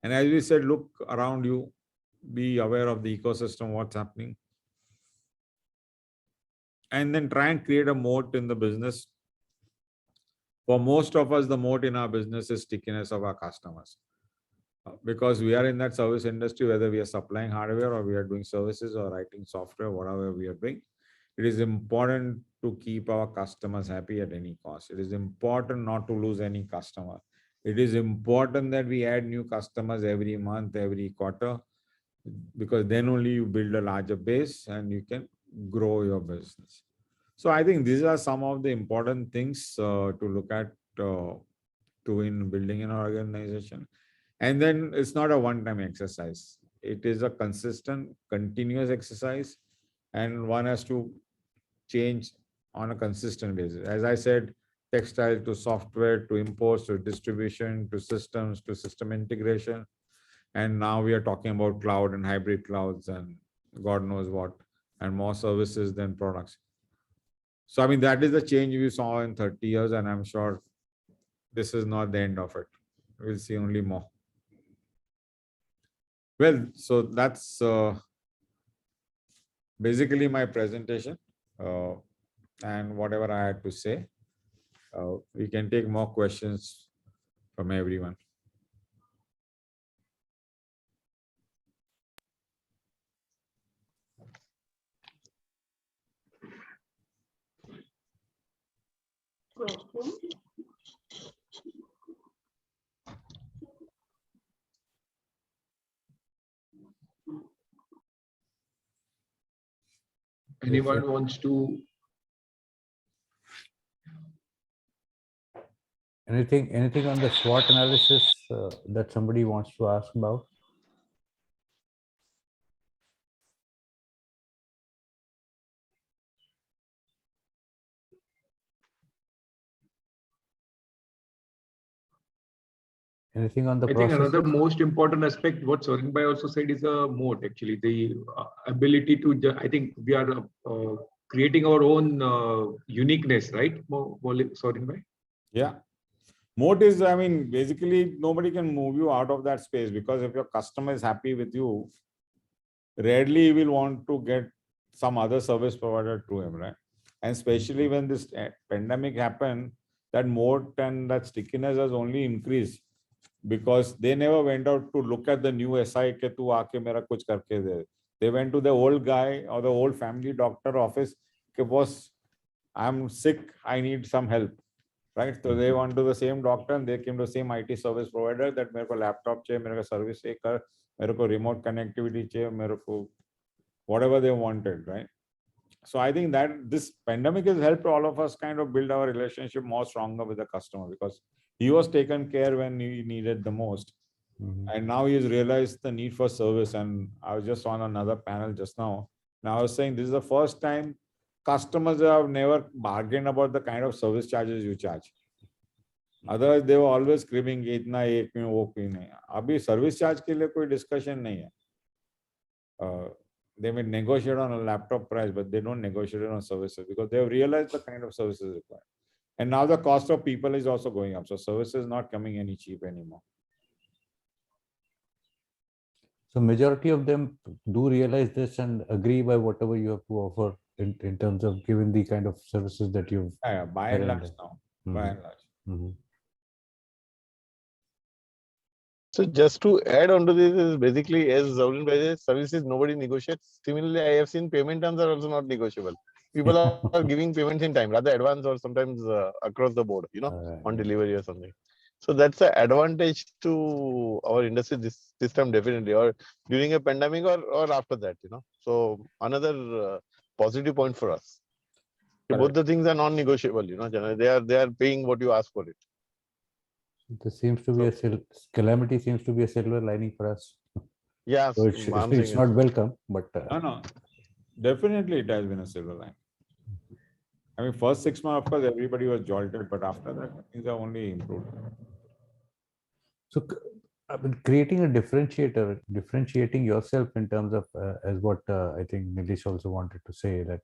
And as we said, look around you, be aware of the ecosystem, what's happening. And then try and create a moat in the business. For most of us, the moat in our business is stickiness of our customers. Because we are in that service industry, whether we are supplying hardware or we are doing services or writing software, whatever we are doing, it is important to keep our customers happy at any cost. It is important not to lose any customer. It is important that we add new customers every month, every quarter, because then only you build a larger base and you can grow your business. So I think these are some of the important things to look at in building an organization. And then it's not a one-time exercise. It is a consistent, continuous exercise, and one has to change on a consistent basis. As I said, textile to software, to imports, to distribution, to systems, to system integration. And now we are talking about cloud and hybrid clouds and God knows what, and more services than products. So, I mean, that is the change we saw in 30 years, and I'm sure this is not the end of it. We'll see only more. Well, so that's basically my presentation and whatever I had to say. We can take more questions from everyone. Question. anyone wants to? Anything on the SWOT analysis that somebody wants to ask about? Anything on the I think process? another most important aspect, what Sorin Bhai also said, is a moat. Actually, the ability to. I think we are creating our own uniqueness, right, Sorin Bhai? Yeah. Moat is, I mean, basically nobody can move you out of that space, because if your customer is happy with you, rarely he will want to get some other service provider to him, right? And especially when this pandemic happened, that moat and that stickiness has only increased, because they never went out to look at the new SI ke tu aake mera kuch karke de. They went to the old guy or the old family doctor office ke boss, I'm sick, I need some help, right? So they went to the same doctor and they came to the same IT service provider that mere ko laptop chahiye, mere ko service ye kar, mere ko remote connectivity chahiye, mere ko whatever they wanted, right? So I think that this pandemic has helped all of us kind of build our relationship more stronger with the customer, because he was taken care when he needed the most. And now he has realized the need for service. And I was just on another panel just now. Now I was saying this is the first time customers have never bargained about the kind of service charges you charge. Otherwise, they were always screaming, "Itna ek mein, wo koi nahi." Abhi service charge ke liye koi discussion nahi hai. They may negotiate on a laptop price, but they don't negotiate on services, because they have realized the kind of services required. And now the cost of people is also going up. So services is not coming any cheap anymore. So majority of them do realize this and agree by whatever you have to offer in terms of giving the kind of services that you've. Yeah, by and large now. By and large. So just to add on to this, is basically, as Zaurin Bhai said, services nobody negotiates. Similarly, I have seen payment terms are also not negotiable. People are giving payments in time, rather advance or sometimes across the board, on delivery or something. So that's an advantage to our industry this time, definitely, or during a pandemic or after that, So another positive point for us. Both the things are non-negotiable, generally they are paying what you ask for it. There seems to be a calamity seems to be a silver lining for us. Yeah, so it's not welcome, but no, definitely it has been a silver line. I mean, first 6 months, of course, everybody was jolted, but after that, things have only improved. So, I mean, creating a differentiating yourself in terms of, as what I think Nilesh also wanted to say, that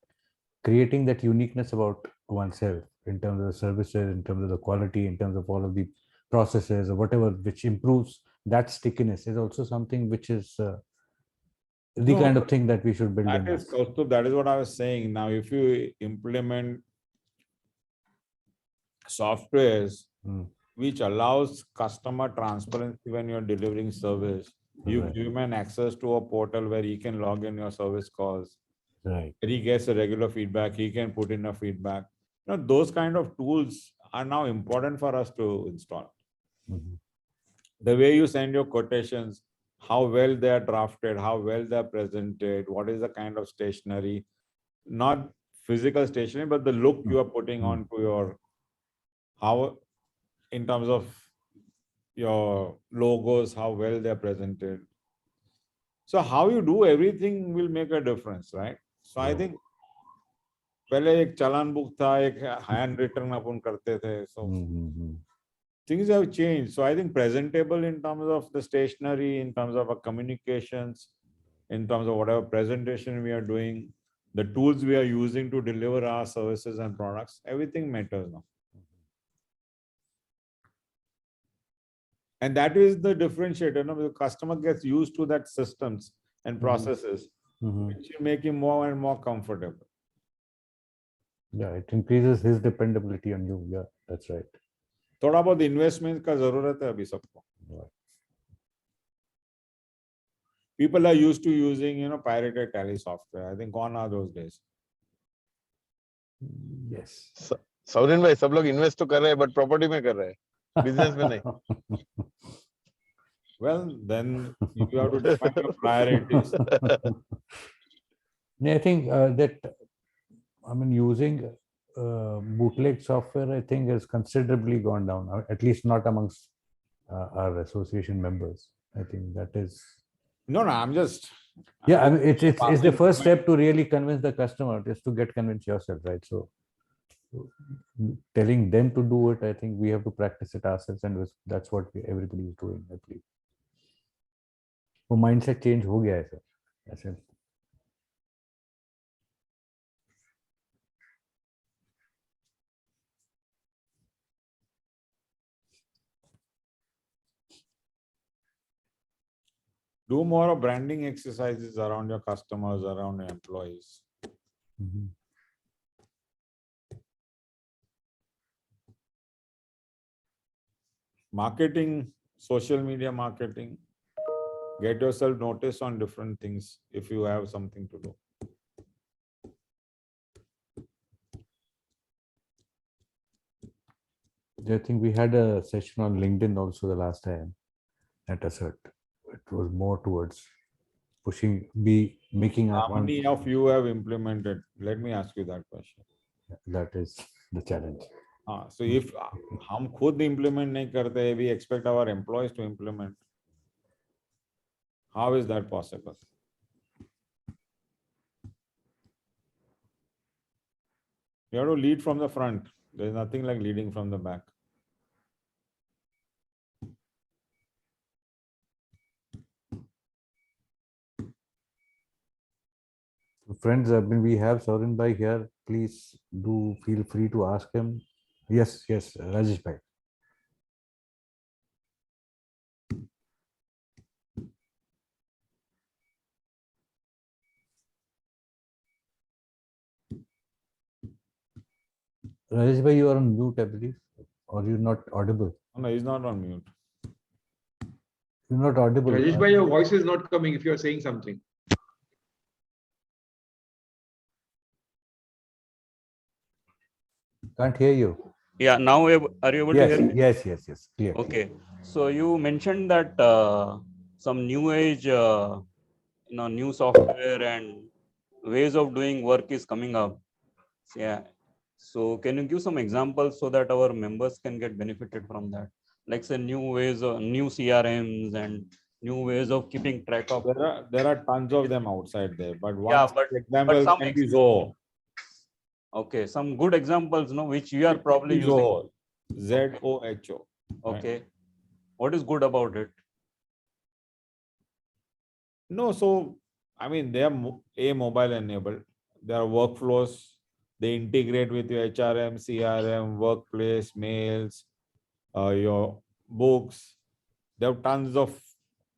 creating that uniqueness about oneself in terms of the services, in terms of the quality, in terms of all of the processes or whatever, which improves that stickiness, is also something which is the kind of thing that we should build in. That is what I was saying. Now, if you implement softwares which allows customer transparency when you're delivering service, you give him an access to a portal where he can log in your service calls. Right. He gets a regular feedback. He can put in a feedback. Those kind of tools are now important for us to install. The way you send your quotations, how well they are drafted, how well they are presented, what is the kind of stationery, not physical stationery, but the look you are putting on to your, how in terms of your logos, how well they are presented. So how you do everything will make a difference, right? So I think पहले एक चालान book था, एक hand return अपन करते थे. So things have changed. So I think presentable in terms of the stationery, in terms of our communications, in terms of whatever presentation we are doing, the tools we are using to deliver our services and products, everything matters now. And that is the differentiator. The customer gets used to that systems and processes, which will make him more and more comfortable. Yeah, it increases his dependability on you. Yeah, that's right. थोड़ा बहुत investment का जरूरत है अभी सबको. People are used to using, pirated Tally software. I think gone are those days. Yes. Saurin bhai, सब लोग invest तो कर रहे हैं, but property में कर रहे हैं, business में नहीं. Well, then you have to define your priorities. I think that I mean, using bootleg software, I think, has considerably gone down, at least not amongst our association members. I think that is. No, I'm just. Yeah, I mean, it's the passing first comment. step to really convince the customer, is to get convinced yourself, right? So telling them to do it, I think we have to practice it ourselves, and that's what everybody is doing, I believe. वो mindset change हो गया है sir ऐसे. Do more of branding exercises around your customers, around your employees. Mhm. Marketing, social media marketing. Get yourself noticed on different things if you have something to do. I think we had a session on LinkedIn also the last time at Assert. It was more towards making How up on. many of you have implemented? Let me ask you that question. That is the challenge. So if हम खुद implement नहीं करते, we expect our employees to implement. How is that possible? You have to lead from the front. There is nothing like leading from the back. Friends, I mean, we have Saurin Bhai here. Please do feel free to ask him. Yes, Rajesh Bhai. Rajesh Bhai, you are on mute, I believe, or you're not audible. No, he's not on mute. You're not audible. Rajesh bhai, your voice is not coming if you are saying something. Can't hear you. Yeah, now are you able to hear me? Yes, clear. Okay, so you mentioned that some new age, new software and ways of doing work is coming up. Yeah. So can you give some examples so that our members can get benefited from that? Like say new ways of new CRMs and new ways of keeping track of. There are tons of them outside there, but one Yeah, but example some can be Zoho. Okay, some good examples, which you are probably using. Zoho, ZOHO. Okay, what is good about it? No, so I mean they are mobile enabled. There are workflows. They integrate with your HRM, CRM, workplace, mails, your books. There are tons of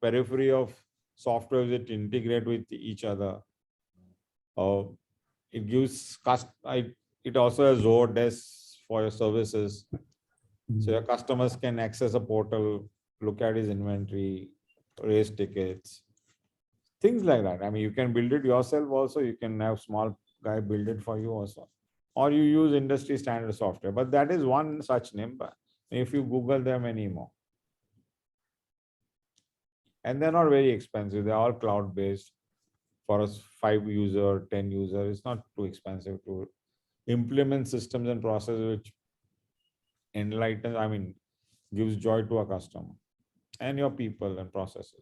periphery of software that integrate with each other. It gives it also has Zoho Desk for your services. So your customers can access a portal, look at his inventory, raise tickets, things like that. I mean, you can build it yourself also. You can have small guy build it for you also. Or you use industry standard software. But that is one such name. But if you Google them anymore. And they're not very expensive. They're all cloud-based. For us, 5 user, 10 user, it's not too expensive to implement systems and processes which gives joy to a customer and your people and processes.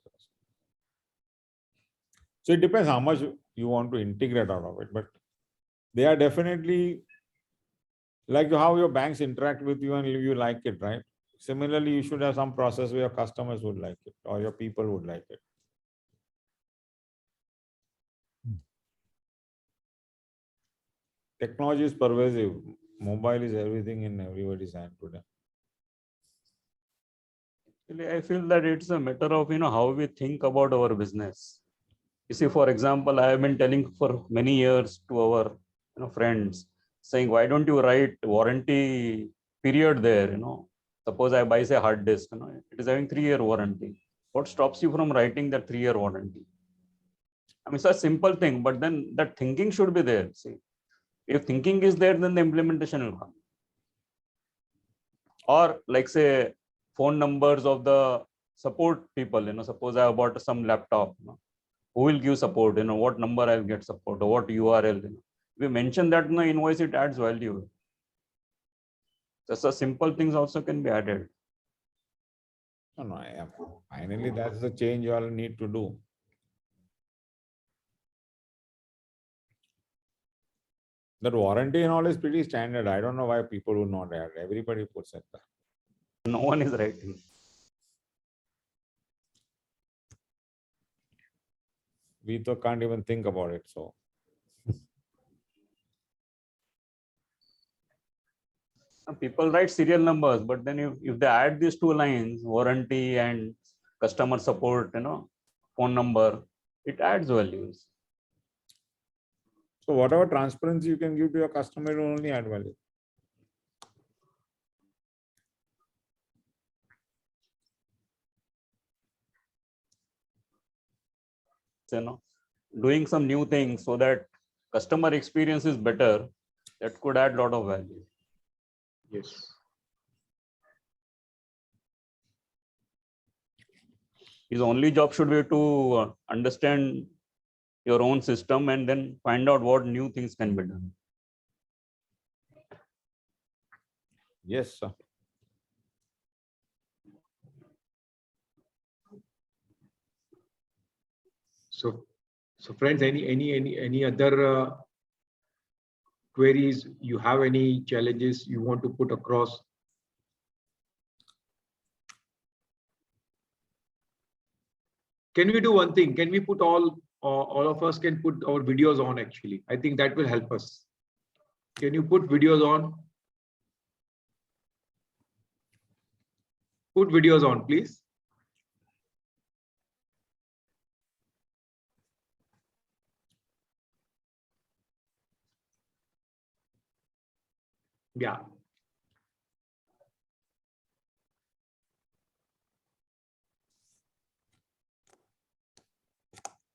So it depends how much you want to integrate out of it, but they are definitely like how your banks interact with you and you like it, right? Similarly, you should have some process where your customers would like it or your people would like it. Technology is pervasive. Mobile is everything in everybody's hand today. I feel that it's a matter of how we think about our business. You see, for example, I have been telling for many years to our friends, saying, why don't you write warranty period there? Suppose I buy say hard disk, it is having 3-year warranty. What stops you from writing that 3-year warranty? I mean, it's a simple thing, but then that thinking should be there. See, if thinking is there, then the implementation will come. Or like say phone numbers of the support people, suppose I have bought some laptop, who will give support, what number I'll get support or what URL, we mention that in the invoice, it adds value. Just a simple things also can be added. No, finally, that's the change you all need to do. That warranty and all is pretty standard. I don't know why people would not add. Everybody puts it there. No one is writing. We can't even think about it. So People write serial numbers, but then if they add these two lines, warranty and customer support, phone number, it adds values. So whatever transparency you can give to your customer, it will only add value. Doing some new things so that customer experience is better, that could add a lot of value. Yes. His only job should be to understand your own system and then find out what new things can be done. Yes, sir. So friends, any other queries? You have any challenges you want to put across? Can we do one thing? Can we put all of us can put our videos on actually? I think that will help us. Can you put videos on? Put videos on, please. Yeah.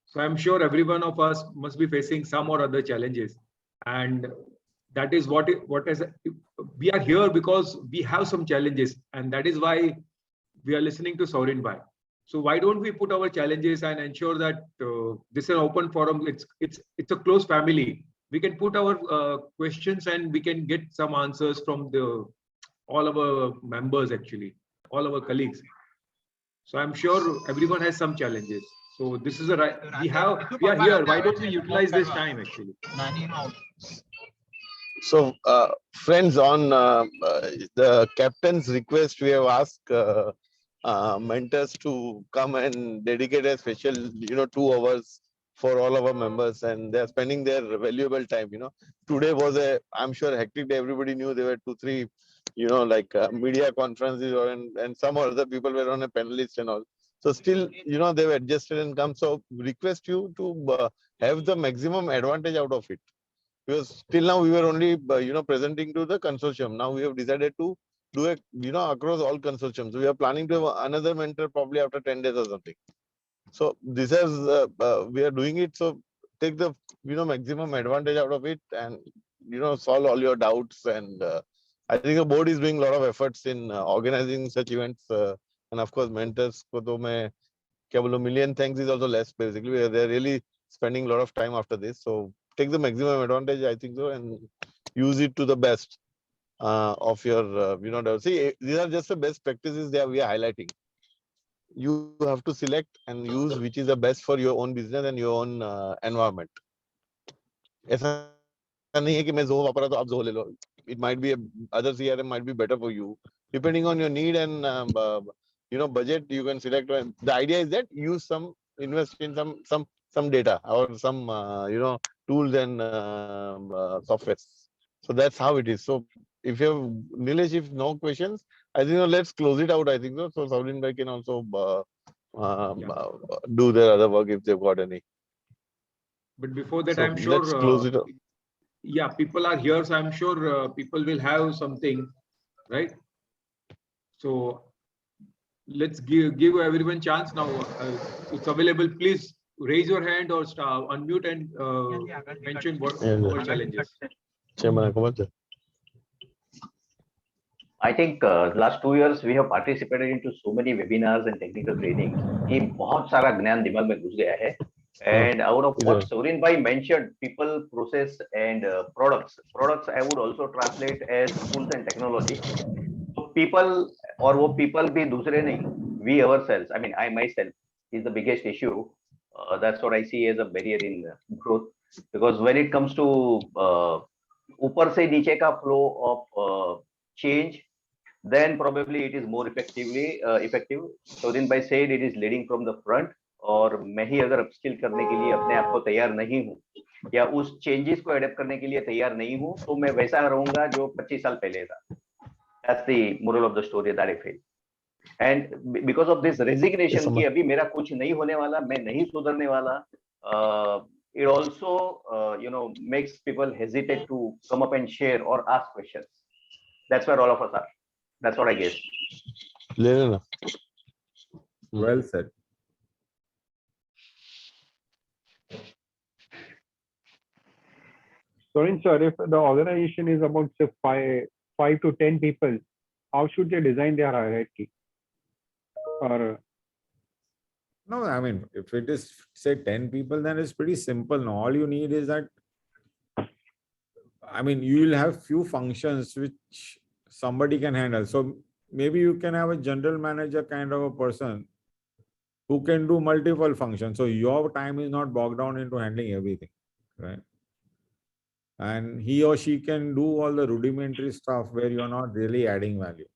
So I'm sure every one of us must be facing some or other challenges, and that is what is we are here because we have some challenges, and that is why we are listening to Saurin Bhai. So why don't we put our challenges and ensure that this is an open forum? It's a close family. We can put our questions and we can get some answers from all our members actually, all our colleagues. So I'm sure everyone has some challenges. So this is we are here. Why don't we utilize this time actually? So, friends, on the captain's request, we have asked mentors to come and dedicate a special, 2 hours for all our members, and they are spending their valuable time. Today was I'm sure, hectic day. Everybody knew there were 2, 3, media conferences, and some other people were on a panelist and all. So still, they've adjusted and come. So request you to have the maximum advantage out of it. Because till now we were only, presenting to the consortium. Now we have decided to do it, across all consortiums. We are planning to have another mentor probably after 10 days or something. So this is, we are doing it. So take the, maximum advantage out of it and, solve all your doubts. And I think the board is doing a lot of efforts in organizing such events. And of course, mentors, million thanks is also less basically. They're really spending a lot of time after this. So take the maximum advantage, I think so, and use it to the best of your, see, these are just the best practices that we are highlighting. You have to select and use which is the best for your own business and your own environment. It might be other CRM might be better for you, depending on your need and budget. You can select. The idea is that invest in some data or some tools and software. So that's how it is. So if you have Nilesh, if no questions, I think let's close it out. I think so. So Saurin Bhai can also do their other work if they've got any. But before that, So I'm sure. let's close it out. Yeah, people are here, so I'm sure people will have something, right? So let's give everyone chance now. It's available. Please raise your hand or unmute and mention what our challenges. I think last 2 years we have participated into so many webinars and technical trainings कि बहुत सारा ज्ञान दिमाग में घुस गया है And out of what Sorin bhai mentioned, people, process, and products. Products I would also translate as tools and technology. So people or वो people भी दूसरे नहीं, we ourselves. I mean, I myself is the biggest issue. That's what I see as a barrier in growth. Because when it comes to ऊपर से नीचे का flow of change, then probably it is more effective. Sorin bhai said it is leading from the front. और मैं ही अगर upskill करने के लिए अपने आप को तैयार नहीं हूँ या उस चेंजेस को एडेप्ट करने के लिए तैयार नहीं हूँ तो मैं वैसा रहूंगा जो 25 साल पहले था. That's the moral of the story that I feel. And because of this resignation कि अभी मेरा कुछ नहीं होने वाला, मैं नहीं सुधरने वाला, it also makes people hesitate to come up and share or ask questions. That's where all of us are. That's what I guess. Well said. Sorin sir, if the organization is about say 5 to 10 people, how should they design their hierarchy? Or No, I mean, if it is say 10 people, then it's pretty simple. No, all you need is that, I mean, you will have few functions which somebody can handle. So maybe you can have a general manager kind of a person who can do multiple functions. So your time is not bogged down into handling everything, right? And he or she can do all the rudimentary stuff where you're not really adding value.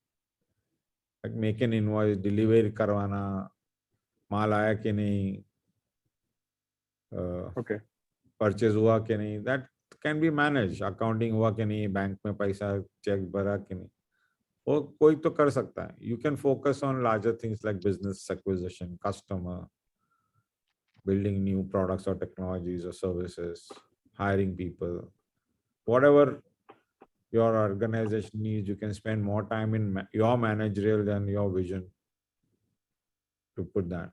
Like make an invoice, deliver karwana, माल आया कि नहीं, okay, purchase हुआ कि नहीं, that can be managed. Accounting हुआ कि नहीं, bank में पैसा चेक भरा कि नहीं, वो कोई तो कर सकता है. You can focus on larger things like business acquisition, customer, building new products or technologies or services, hiring people, whatever your organization needs. You can spend more time in your managerial than your vision to put that.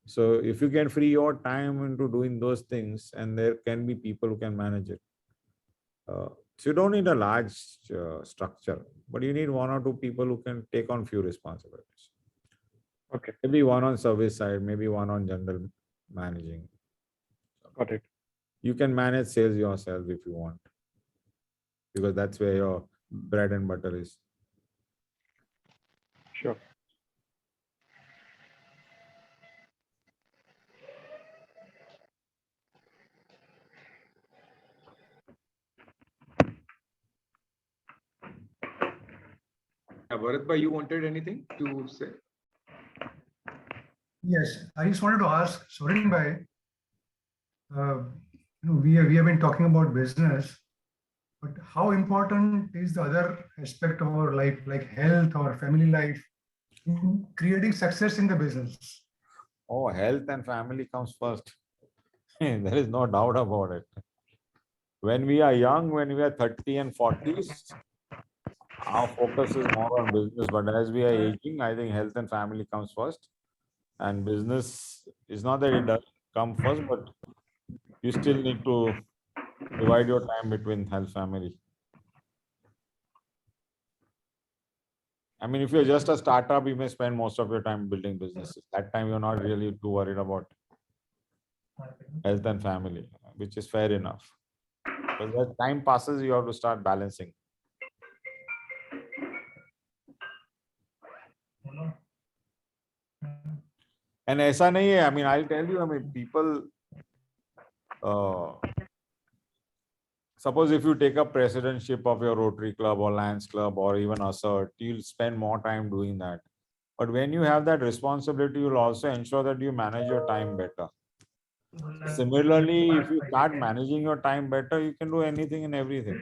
So if you can free your time into doing those things, and there can be people who can manage it. So you don't need a large structure, but you need one or two people who can take on few responsibilities. Okay. Maybe one on service side, maybe one on general managing. Got it. You can manage sales yourself if you want, because that's where your bread and butter is. Sure. Bharat bhai, you wanted anything to say? Yes, I just wanted to ask Sorin bhai, we have been talking about business, but how important is the other aspect of our life, like health or family life, in creating success in the business? Oh, health and family comes first. There is no doubt about it. When we are young, when we are 30 and 40s, our focus is more on business. But as we are aging, I think health and family comes first. And business is not that it doesn't come first, but you still need to divide your time between health, family. I mean, if you're just a startup, you may spend most of your time building businesses. That time you're not really too worried about health and family, which is fair enough. But as time passes, you have to start balancing. And ऐसा नहीं है, I mean, I'll tell you, I mean, people, suppose if you take a presidentship of your Rotary Club or Lions Club or even Assert, you'll spend more time doing that. But when you have that responsibility, you'll also ensure that you manage your time better. Similarly, if you start managing your time better, you can do anything and everything.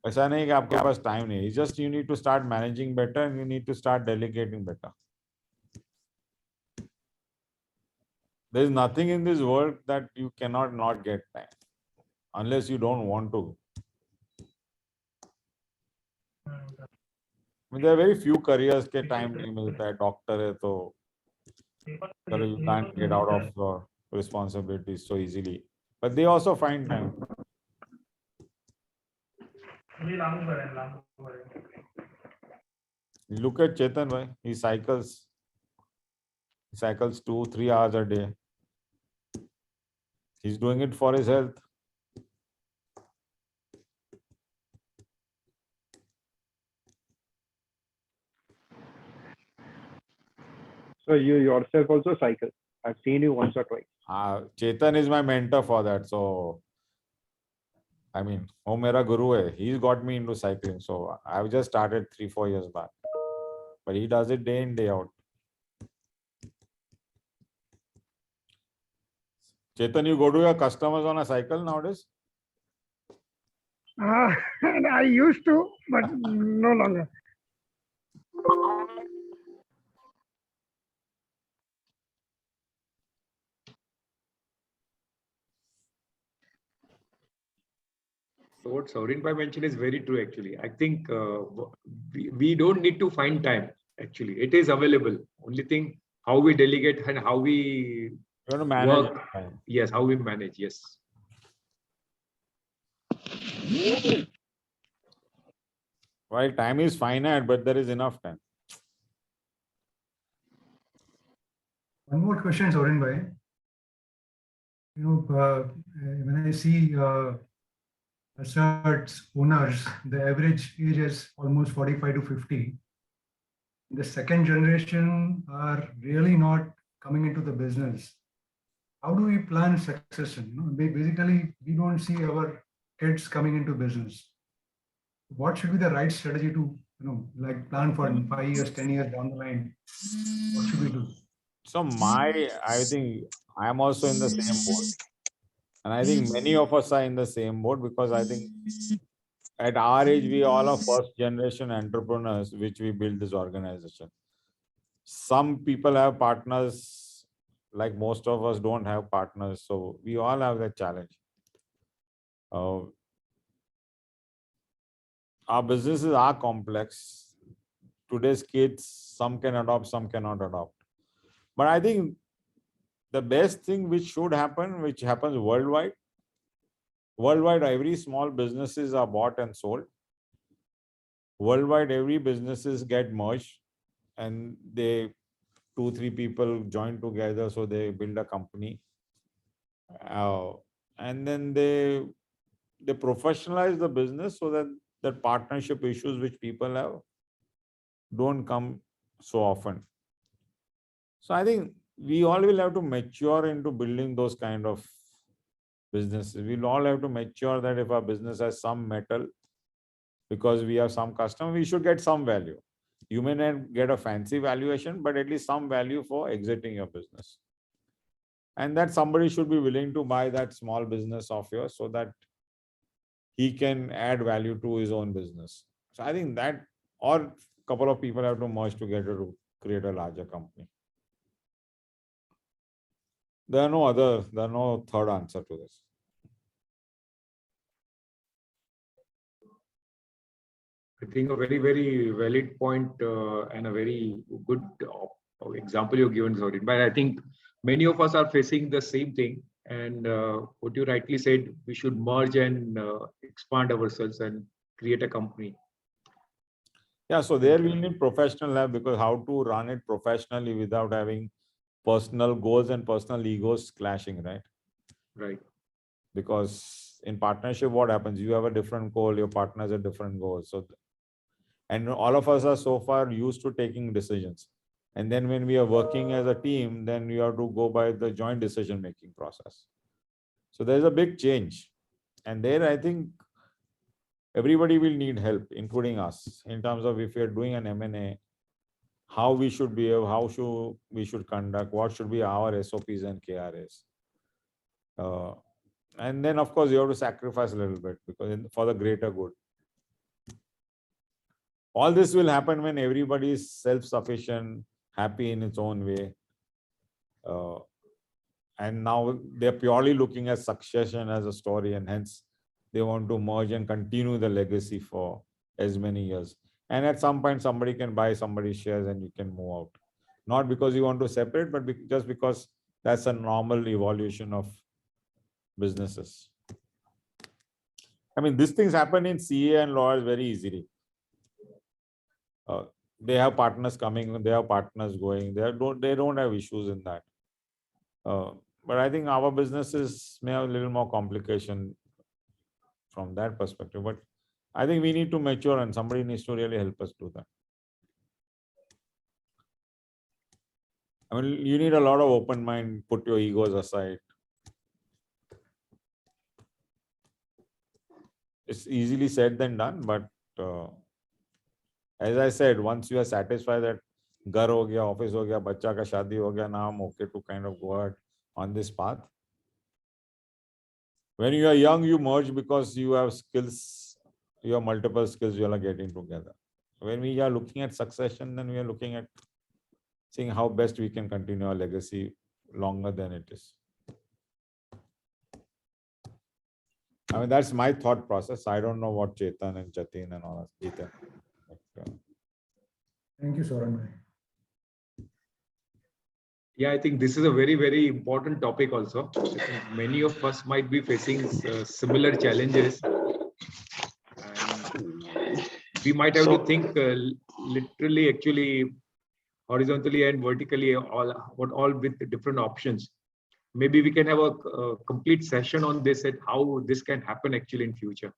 ऐसा नहीं कि आपके पास time नहीं. It's just you need to start managing better and you need to start delegating better. There is nothing in this world that you cannot not get time, unless you don't want to. I mean, there are very few careers के time नहीं मिलता है. Doctor है तो you can't get out of your responsibilities so easily. But they also find time. Look at Chetan bhai. He cycles 2-3 hours a day. He's doing it for his health. So you yourself also cycle. I've seen you once or twice. Chetan is my mentor for that. So, I mean, wo mera guru hai. He's got me into cycling. So I've just started 3-4 years back. But he does it day in, day out. Chetan, you go to your customers on a cycle nowadays? I used to, but no longer. So what Saurin Bhai mentioned is very true actually. I think we don't need to find time actually. It is available. Only thing how we delegate and how we manage work. time. Yes, how we manage. Yes. Well, time is finite, but there is enough time. One more question, Saurin bhai. When I see asserts owners, the average age is almost 45 to 50. The second generation are really not coming into the business. How do we plan succession? Basically, we don't see our kids coming into business. What should be the right strategy to, like plan for 5 years, 10 years down the line? What should we do? So I think I am also in the same boat. And I think many of us are in the same boat because I think at our age, we all are first generation entrepreneurs, which we build this organization. Some people have partners, like most of us don't have partners. So we all have that challenge. Our businesses are complex. Today's kids, some can adopt, some cannot adopt. But I think the best thing which should happen, which happens worldwide, every small businesses are bought and sold. Worldwide, every businesses get merged and 2-3 people join together. So they build a company. And then they professionalize the business so that the partnership issues which people have don't come so often. So I think we all will have to mature into building those kind of businesses. We'll all have to mature that if our business has some metal, because we have some customer, we should get some value. You may not get a fancy valuation, but at least some value for exiting your business. And that somebody should be willing to buy that small business of yours so that he can add value to his own business. So I think that, or a couple of people have to merge together to create a larger company. There are no third answer to this. I think a very, very valid point and a very good example you've given, Saurin. But I think many of us are facing the same thing. And what you rightly said, we should merge and expand ourselves and create a company. Yeah, so there we need professional help, because how to run it professionally without having personal goals and personal egos clashing, right? Right. Because in partnership, what happens? You have a different goal, your partner has a different goal. So, and all of us are so far used to taking decisions. And then when we are working as a team, then we have to go by the joint decision-making process. So there's a big change. And there, I think everybody will need help, including us, in terms of if you're doing an M&A, how we should behave, we should conduct, what should be our SOPs and KRAs. And then, of course, you have to sacrifice a little bit because for the greater good. All this will happen when everybody is self-sufficient, happy in its own way. And now they're purely looking at succession as a story, and hence they want to merge and continue the legacy for as many years. And at some point, somebody can buy somebody's shares and you can move out. Not because you want to separate, but just because that's a normal evolution of businesses. I mean, these things happen in CA and lawyers very easily. They have partners coming, they have partners going. They don't have issues in that. But I think our businesses may have a little more complication from that perspective. But I think we need to mature and somebody needs to really help us do that. I mean, you need a lot of open mind, put your egos aside. It's easily said than done, but as I said, once you are satisfied that घर हो गया, office हो गया, बच्चा का शादी हो गया, now I'm okay to kind of go ahead on this path. When you are young, you merge because you have skills, you have multiple skills you are getting together. When we are looking at succession, then we are looking at seeing how best we can continue our legacy longer than it is. I mean, that's my thought process. I don't know what Chetan and Jatin and all that. Thank you, Saurabh. Yeah, I think this is a very, very important topic also. Many of us might be facing similar challenges. And we might have to think literally, actually, horizontally and vertically, all with the different options. Maybe we can have a complete session on this and how this can happen actually in future.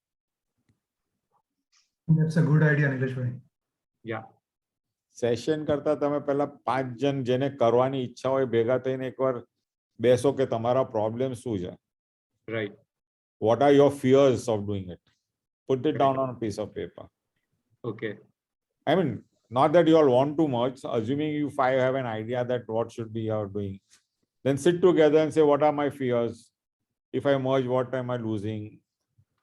That's a good idea, Nilesh bhai. Yeah. Session કરતા તમે પહેલા 5 જણ જેને કરવાની ઈચ્છા હોય ભેગા થઈને એકવાર બેસો કે તમારા પ્રોબ્લેમ શું છે. Right. What are your fears of doing it? Put it down on a piece of paper. Okay. I mean, not that you all want to merge, assuming you 5 have an idea that what should be you are doing. Then sit together and say, what are my fears? If I merge, what am I losing?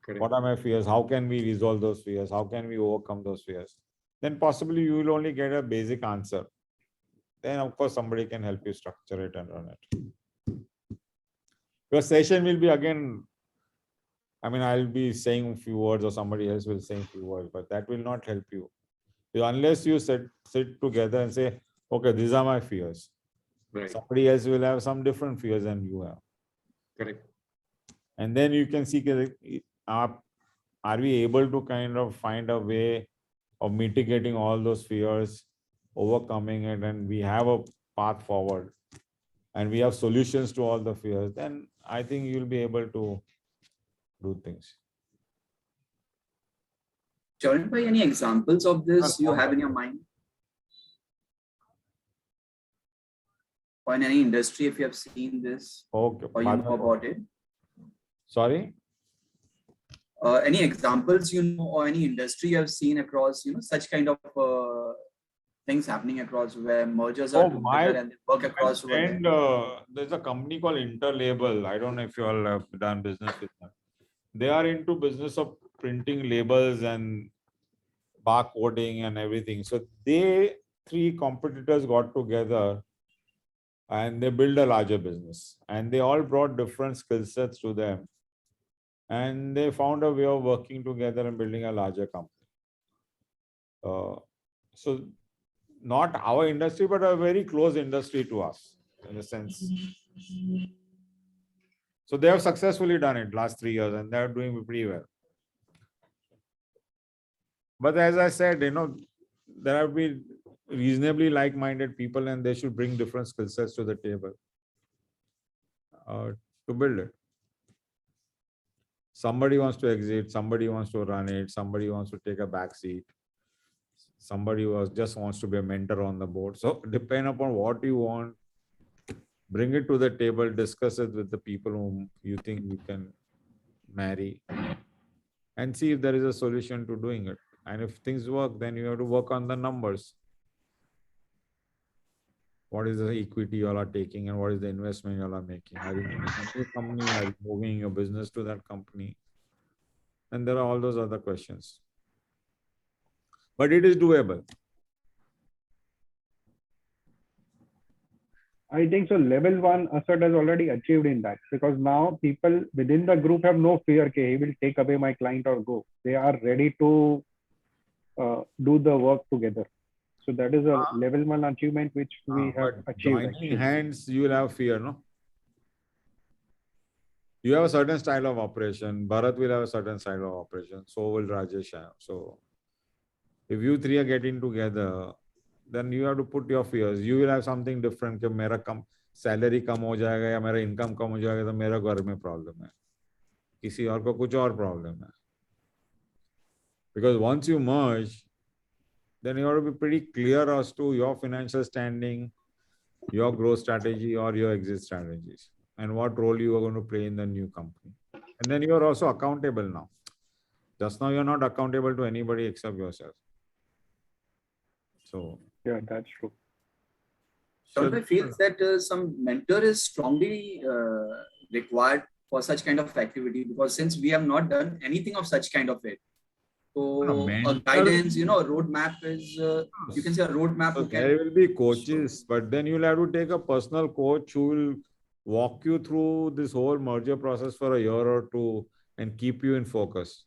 Correct. What are my fears? How can we resolve those fears? How can we overcome those fears? Then possibly you will only get a basic answer. Then of course somebody can help you structure it and run it. Your session will be again, I mean, I'll be saying a few words or somebody else will say a few words, but that will not help you. Unless you sit together and say, okay, these are my fears. Right. Somebody else will have some different fears than you have. Correct. And then you can see, are we able to kind of find a way of mitigating all those fears, overcoming it, and we have a path forward and we have solutions to all the fears, then I think you'll be able to do things. Charan bhai, any examples of this you have in your mind? Or in any industry, if you have seen this, Okay. or you know about it? Sorry? Any examples you know, or any industry you have seen across, such kind of things happening across where mergers are together and they work across over there? And there's a company called Interlabel. I don't know if you all have done business with them. They are into business of printing labels and barcoding and everything. So they 3 competitors got together and they built a larger business. And they all brought different skill sets to them. And they found a way of working together and building a larger company. So not our industry, but a very close industry to us in a sense. So they have successfully done it last 3 years and they're doing pretty well. But as I said, there have been reasonably like-minded people and they should bring different skill sets to the table to build it. Somebody wants to exit, somebody wants to run it, somebody wants to take a back seat. Somebody just wants to be a mentor on the board. So depend upon what you want, bring it to the table, discuss it with the people whom you think you can marry and see if there is a solution to doing it. And if things work, then you have to work on the numbers. What is the equity you all are taking and what is the investment you all are making? Are you making a new company? Are you moving your business to that company? And there are all those other questions. But it is doable. I think so. Level 1 Assad has already achieved in that, because now people within the group have no fear that he will take away my client or go. They are ready to do the work together. So that is a level 1 achievement which we have achieved. Joining actually. hands, you will have fear, no? You have a certain style of operation. Bharat will have a certain style of operation. So will Rajesh have. So if you 3 are getting together, then you have to put your fears. You will have something different. Salary कम हो जाएगा या मेरा income कम हो जाएगा तो मेरा घर में प्रॉब्लम है, किसी और को कुछ और प्रॉब्लम है. Because once you merge, then you have to be pretty clear as to your financial standing, your growth strategy or your exit strategies, and what role you are going to play in the new company. And then you are also accountable now. Just now you're not accountable to anybody except yourself. So Yeah, that's true. Shaun feels that some mentor is strongly required for such kind of activity, because since we have not done anything of such kind of it, so a guidance, a roadmap is, you can say a roadmap. So there will be coaches, but then you'll have to take a personal coach who will walk you through this whole merger process for a year or two and keep you in focus.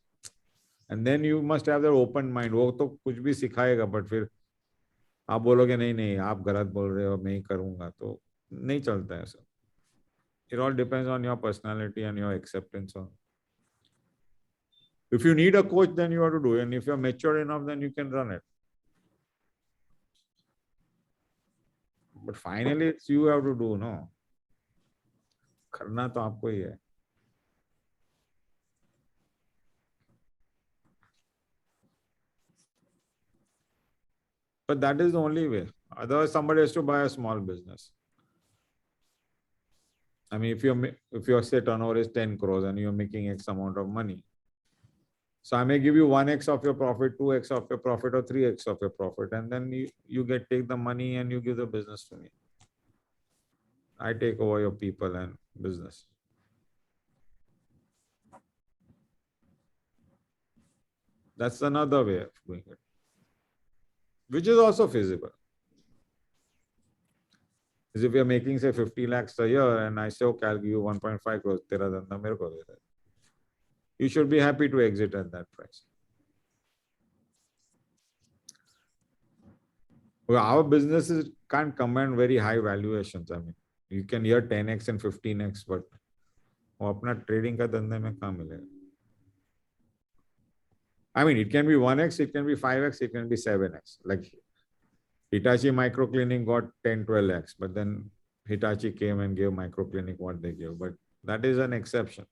And then you must have that open mind. वो तो कुछ भी सिखाएगा, but फिर आप बोलोगे नहीं नहीं आप गलत बोल रहे हो, मैं ही करूँगा, तो नहीं चलता है सब. It all depends on your personality and your acceptance. If you need a coach, then you have to do it. And if you're mature enough, then you can run it. But finally, it's you have to do, no? करना तो आपको ही है. But that is the only way. Otherwise, somebody has to buy a small business. I mean, if your say turnover is 10 crores and you're making X amount of money, so I may give you 1x of your profit, 2x of your profit, or 3x of your profit, and then you take the money and you give the business to me. I take over your people and business. That's another way of doing it, which is also feasible. Is if you're making say 50 lakhs a year and I say, okay, I'll give you 1.5 crores, tera dhanda mere ko de de. You should be happy to exit at that price. Well, our businesses can't command very high valuations. I mean, you can hear 10x and 15x, but वो अपना trading का धंधे में कहाँ मिलेगा? I mean, it can be 1x, it can be 5x, it can be 7x. Like Hitachi Microclinic got 10, 12x, but then Hitachi came and gave Microclinic what they gave. But that is an exception.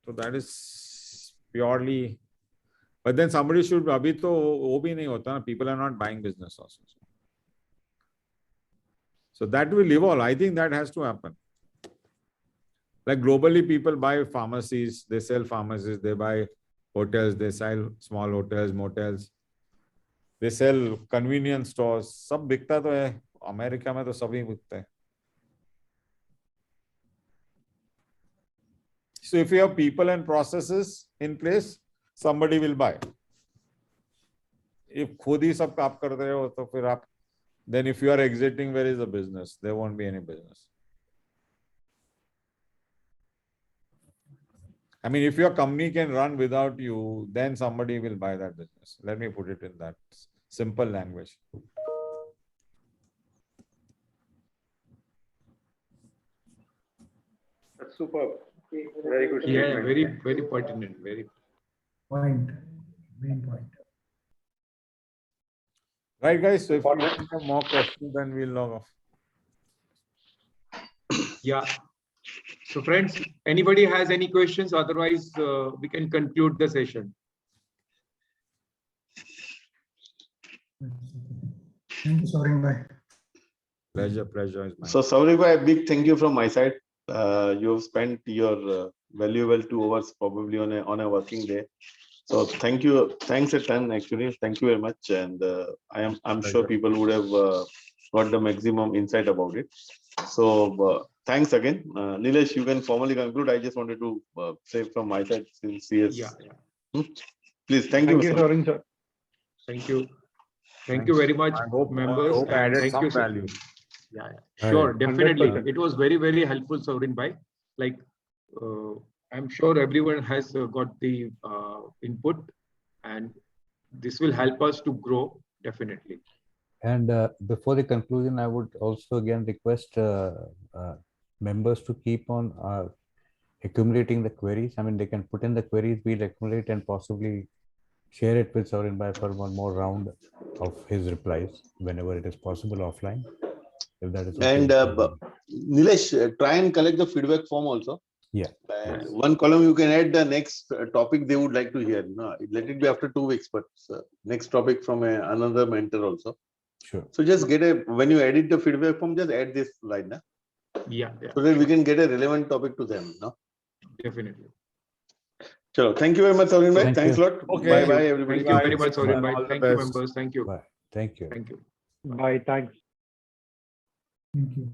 So that is purely, but then somebody should, अभी तो वो भी नहीं होता ना, people are not buying business also. So that will evolve. I think that has to happen. Like globally, people buy pharmacies, they sell pharmacies, they buy hotels, they sell small hotels, motels, they sell convenience stores. सब बिकता तो है. America में तो सभी बिकते हैं. So if you have people and processes in place, somebody will buy. If खुद ही सब आप कर रहे हो तो फिर आप, then if you are exiting, where is the business? There won't be any business. I mean, if your company can run without you, then somebody will buy that business. Let me put it in that simple language. That's superb. Very good. Yeah, statement. very, very pertinent. Very. Point, main point. Right, guys. So if you have more questions, then we'll log off. Yeah. So friends, anybody has any questions? Otherwise, we can conclude the session. Thank you, Sorin bhai. Pleasure is mine. So Saurik bhai, a big thank you from my side. You have spent your valuable 2 hours probably on a working day. So thank you, thanks a ton actually. Thank you very much, and I'm sure people would have got the maximum insight about it. So thanks again, Nilesh. You can formally conclude. I just wanted to say from my side, since CS. Yeah. Please, thank you, sir. Sorin sir. Thank you. Thank you very much, members. I hope I added Thank some you, sir. value. Yeah. Sure, definitely. 100%. It was very, very helpful, Saurin bhai. Like, I'm sure everyone has got the input, and this will help us to grow, definitely. And before the conclusion, I would also again request members to keep on accumulating the queries. I mean, they can put in the queries, we'll accumulate and possibly share it with Saurin Bhai for one more round of his replies whenever it is possible offline. If that is okay. And Nilesh, try and collect the feedback form also. Yeah. And one column you can add the next topic they would like to hear. No, let it be after 2 weeks, but next topic from another mentor also. Sure. So just get when you edit the feedback form, just add this line, na? Yeah. So that we can get a relevant topic to them. No? Definitely. Chalo, thank you very much, Saurin bhai. Thank Thanks a you. lot. Okay. Bye bye, everybody. Thank you very much, Bye. Saurin bhai. All the Thank you, best. members. Thank you. Bye. Thank you. Thank you. Bye. Thanks. Thank you.